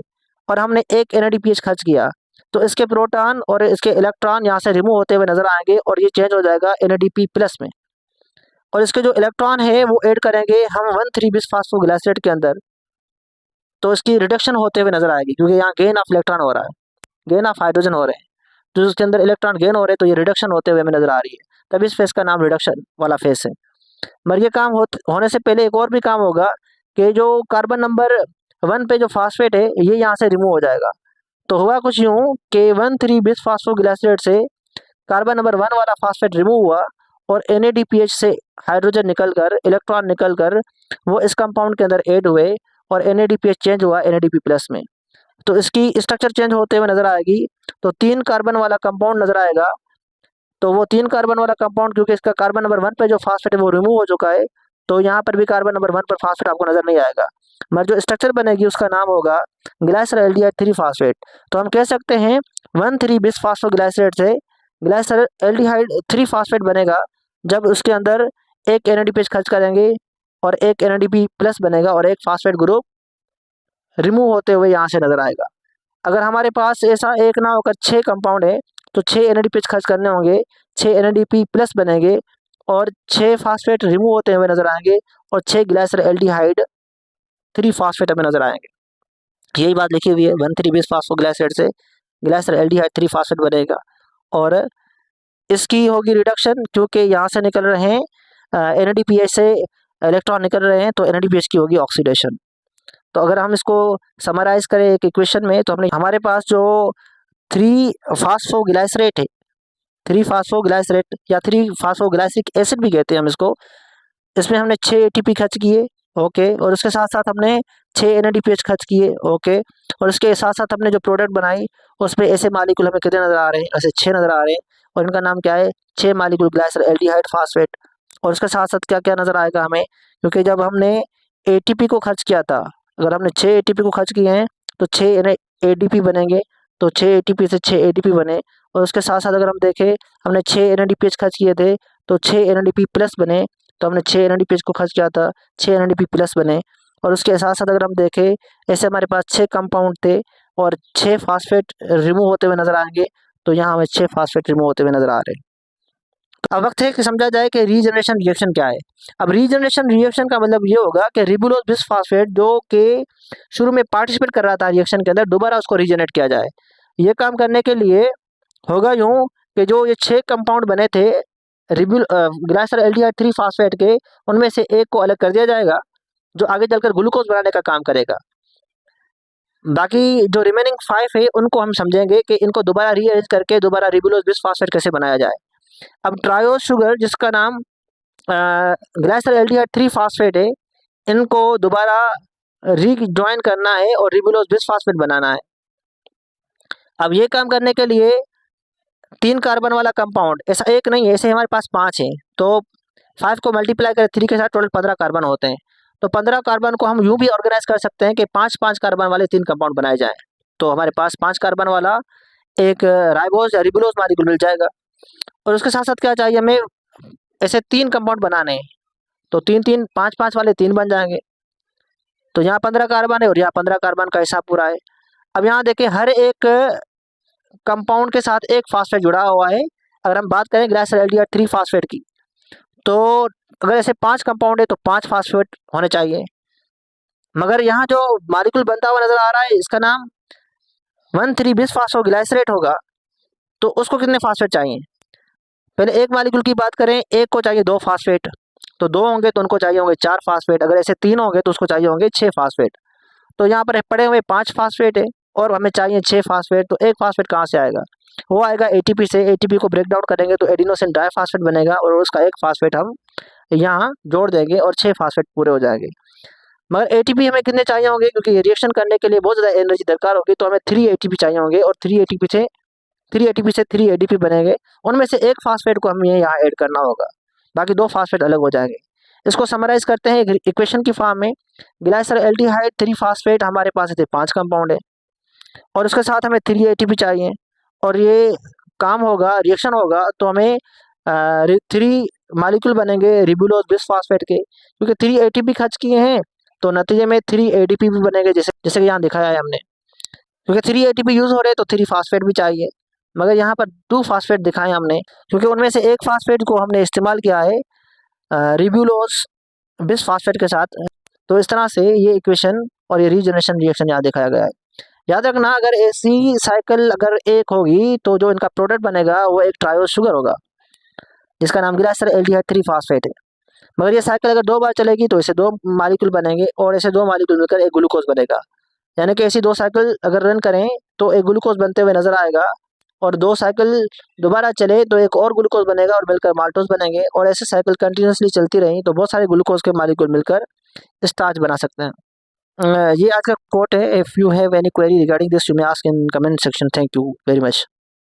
और हमने एक NADPH खर्च किया, तो इसके प्रोटॉन और इसके इलेक्ट्रॉन यहाँ से रिमूव होते हुए नज़र आएंगे और ये चेंज हो जाएगा NADP+ में। और इसके जो इलेक्ट्रॉन है वो ऐड करेंगे हम 1,3-बिसफॉस्फोग्लिसरेट के अंदर, तो इसकी रिडक्शन होते हुए नज़र आएगी, क्योंकि यहाँ गेन ऑफ इलेक्ट्रॉन हो रहा है, गेन ऑफ हाइड्रोजन हो रहे हैं, तो उसके अंदर इलेक्ट्रॉन गेन हो रहे हैं, तो ये रिडक्शन होते हुए हमें नज़र आ रही है। तब इस फेस का नाम रिडक्शन वाला फेस है। मगर ये काम होने से पहले एक और भी काम होगा कि जो कार्बन नंबर 1 पे जो फास्फेट है ये यहाँ से रिमूव हो जाएगा। तो हुआ कुछ यूँ कि 1,3-बिसफॉस्फोग्लिसरेट से कार्बन नंबर 1 वाला फास्फेट रिमूव हुआ और NADPH से हाइड्रोजन निकलकर, इलेक्ट्रॉन निकलकर वो इस कंपाउंड के अंदर ऐड हुए और NADPH चेंज हुआ NADP+ में। तो इसकी स्ट्रक्चर चेंज होते हुए नज़र आएगी। तो 3 कार्बन वाला कंपाउंड नज़र आएगा। तो वो 3 कार्बन वाला कंपाउंड, क्योंकि इसका कार्बन नंबर 1 पे जो फास्फेट है वो रिमूव हो चुका है, तो यहाँ पर भी कार्बन नंबर 1 पर फास्फेट आपको नज़र नहीं आएगा। मगर जो स्ट्रक्चर बनेगी उसका नाम होगा ग्लाइसरल्डिहाइड 3 फास्फेट। तो हम कह सकते हैं 1,3-बिसफॉस्फोग्लिसरेट से ग्लाइसरल्डिहाइड 3 फास्फेट बनेगा जब उसके अंदर एक NADPH खर्च करेंगे और एक NADP+ बनेगा और एक फास्फेट ग्रुप रिमूव होते हुए यहाँ से नज़र आएगा। अगर हमारे पास ऐसा एक ना होकर 6 कंपाउंड है तो 6 NADPH खर्च करने होंगे, 6 NADP+ बनेंगे और 6 फास्फेट रिमूव होते हुए नज़र आएंगे और 6 ग्लाइसरल्डिहाइड 3 फास्फेट हमें नज़र आएंगे। यही बात लिखी हुई है, 1,3-बिसफॉस्फोग्लिसरेट से ग्लाइसरल्डिहाइड 3 फास्फेट बनेगा और इसकी होगी रिडक्शन, क्योंकि यहाँ से निकल रहे हैं NADPH से इलेक्ट्रॉन निकल रहे हैं, तो NADPH की होगी ऑक्सीडेशन। तो अगर हम इसको समराइज करें एक इक्वेशन में, तो हमारे पास जो 3-फास्फोग्लिसरेट है, 3-फास्फोग्लिसरेट या 3-फास्फोग्लिसरिक एसिड भी कहते हैं हम इसको, इसमें हमने 6 ATP खर्च किए, ओके, और उसके साथ साथ हमने 6 NADPH खर्च किए, ओके, और उसके साथ साथ हमने जो प्रोडक्ट बनाई उसमें ऐसे मालिक्यूल हमें कितने नज़र आ रहे हैं, ऐसे 6 नज़र आ रहे हैं, और इनका नाम क्या है, 6 मालिक्यूल ग्लाइसरल्डिहाइड फास्फेट। और उसके साथ साथ क्या क्या नज़र आएगा हमें, क्योंकि जब हमने ATP को खर्च किया था, अगर हमने 6 ATP को खर्च किए हैं तो 6 ADP बनेंगे, तो 6 ATP से 6 ADP बने, और उसके साथ साथ अगर हम देखें हमने 6 NADPH खर्च किए थे तो 6 NADP+ बने, तो हमने 6 NADPH को खर्च किया था, 6 NADP+ बने, और उसके साथ साथ अगर हम देखें ऐसे हमारे पास 6 कंपाउंड थे और 6 फास्फेट रिमूव होते हुए नज़र आएंगे, तो यहाँ हमें 6 फास्फेट रिमूव होते हुए नज़र आ रहे हैं। तो अब वक्त है कि समझा जाए कि रीजनरेशन रिएक्शन क्या है। अब रीजनरेशन रिएक्शन का मतलब ये होगा कि रिबुलोज बिसफॉस्फेट जो कि शुरू में पार्टिसिपेट कर रहा था रिएक्शन के अंदर, दोबारा उसको रीजनरेट किया जाए। ये काम करने के लिए होगा यूँ कि जो ये 6 कंपाउंड बने थे ग्लाइसरल्डिहाइड 3 फास्फेट के, उनमें से एक को अलग कर दिया जाएगा जो आगे चलकर ग्लूकोज बनाने का काम करेगा। बाकी जो रिमेनिंग 5 है उनको हम समझेंगे कि इनको दोबारा रीअरेंज करके दोबारा रिबुलोज बिसफॉस्फेट कैसे बनाया जाए। अब ट्रायोज शुगर जिसका नाम ग्लाइसरल्डिहाइड 3 फास्फेट है, इनको दोबारा रीजॉइन करना है और रिबुलोज बिसफॉस्फेट बनाना है। अब ये काम करने के लिए 3 कार्बन वाला कंपाउंड, ऐसा एक नहीं है, ऐसे हमारे पास 5 है, तो 5 को मल्टीप्लाई करें 3 के साथ टोटल 15 कार्बन होते हैं। तो 15 कार्बन को हम यूँ भी ऑर्गेनाइज कर सकते हैं कि 5-5 कार्बन वाले 3 कंपाउंड बनाए जाएँ, तो हमारे पास 5 कार्बन वाला एक राइबोज या रिबुलोज मॉलिक्यूल मिल जाएगा। और उसके साथ साथ क्या चाहिए हमें, ऐसे 3 कंपाउंड बनाने हैं, तो 3-3 5-5 वाले 3 बन जाएंगे। तो यहाँ 15 कार्बन है और यहाँ 15 कार्बन का हिसाब पूरा है। अब यहाँ देखिए हर एक कंपाउंड के साथ एक फास्फेट जुड़ा हुआ है। अगर हम बात करें ग्लाइसरल्डिहाइड 3 फास्फेट की, तो अगर ऐसे 5 कंपाउंड है तो 5 फास्फेट होने चाहिए। मगर यहाँ जो मॉलिक्यूल बनता हुआ नजर आ रहा है इसका नाम 1,3-बिसफॉस्फोग्लिसरेट होगा, तो उसको कितने फास्फेट चाहिए। पहले एक मॉलिक्यूल की बात करें, एक को चाहिए 2 फास्फेट, तो 2 होंगे तो उनको चाहिए होंगे 4 फास्फेट, अगर ऐसे 3 होंगे तो उसको चाहिए होंगे 6 फास्फेट। तो यहाँ पर पड़े हुए 5 फास्फेट है और हमें चाहिए 6 फास्फेट, तो एक फास्फेट कहाँ से आएगा, वो आएगा ATP से। ATP को ब्रेक डाउन करेंगे तो एडिनोसिन डाइफास्फेट बनेगा और उसका एक फास्फेट हम यहाँ जोड़ देंगे और 6 फास्फेट पूरे हो जाएंगे। मगर ATP हमें कितने चाहिए होंगे, क्योंकि रिएक्शन करने के लिए बहुत ज़्यादा एनर्जी दरकार होगी, तो हमें 3 ATP चाहिए होंगे और 3 ATP से 3 एटीपी से 3 एडीपी बनेंगे। उनमें से एक फास्फेट को हमें यहाँ ऐड करना होगा, बाकी 2 फास्फेट अलग हो जाएंगे। इसको समराइज करते हैं इक्वेशन की फॉर्म में। ग्लाइसर एल्डिहाइड 3 फास्फेट हमारे पास थे 5 कंपाउंड है और उसके साथ हमें 3 एटीपी चाहिए और ये काम होगा, रिएक्शन होगा तो हमें 3 मॉलिक्यूल बनेंगे रिबुलोज बिसफॉस्फेट के, क्योंकि 3 एटीपी खर्च किए हैं तो नतीजे में 3 एडीपी भी बनेंगे, जैसे जैसे कि यहाँ दिखाया है हमने। क्योंकि 3 एटीपी यूज हो रहे हैं तो 3 फास्फेट भी चाहिए, मगर यहाँ पर 2 फास्फेट दिखाए हमने, क्योंकि उनमें से एक फास्फेट को हमने इस्तेमाल किया है रिब्यूलोज बिसफॉस्फेट के साथ। तो इस तरह से ये इक्वेशन और ये रीजनरेशन रिएक्शन यहाँ दिखाया गया है। याद रखना, अगर ऐसी साइकिल अगर एक होगी तो जो इनका प्रोडक्ट बनेगा वो एक ट्रायोज शुगर होगा, जिसका नाम ग्लाइसर एल्डिहाइड 3 फास्फेट है। मगर ये साइकिल अगर 2 बार चलेगी तो इसे 2 मॉलिक्यूल बनेंगे और ऐसे 2 मॉलिक्यूल मिलकर एक ग्लूकोज बनेगा। यानी कि ऐसी 2 साइकिल अगर रन करें तो एक ग्लूकोज बनते हुए नजर आएगा, और 2 साइकिल दोबारा चले तो एक और ग्लूकोज बनेगा और मिलकर माल्टोज बनेंगे, और ऐसे साइकिल कंटिन्यूसली चलती रही तो बहुत सारे ग्लूकोज के मॉलिक्यूल मिलकर स्टार्च बना सकते हैं। ये आज का कोट है। If you have any query regarding this you may ask in comment section. Thank you very much.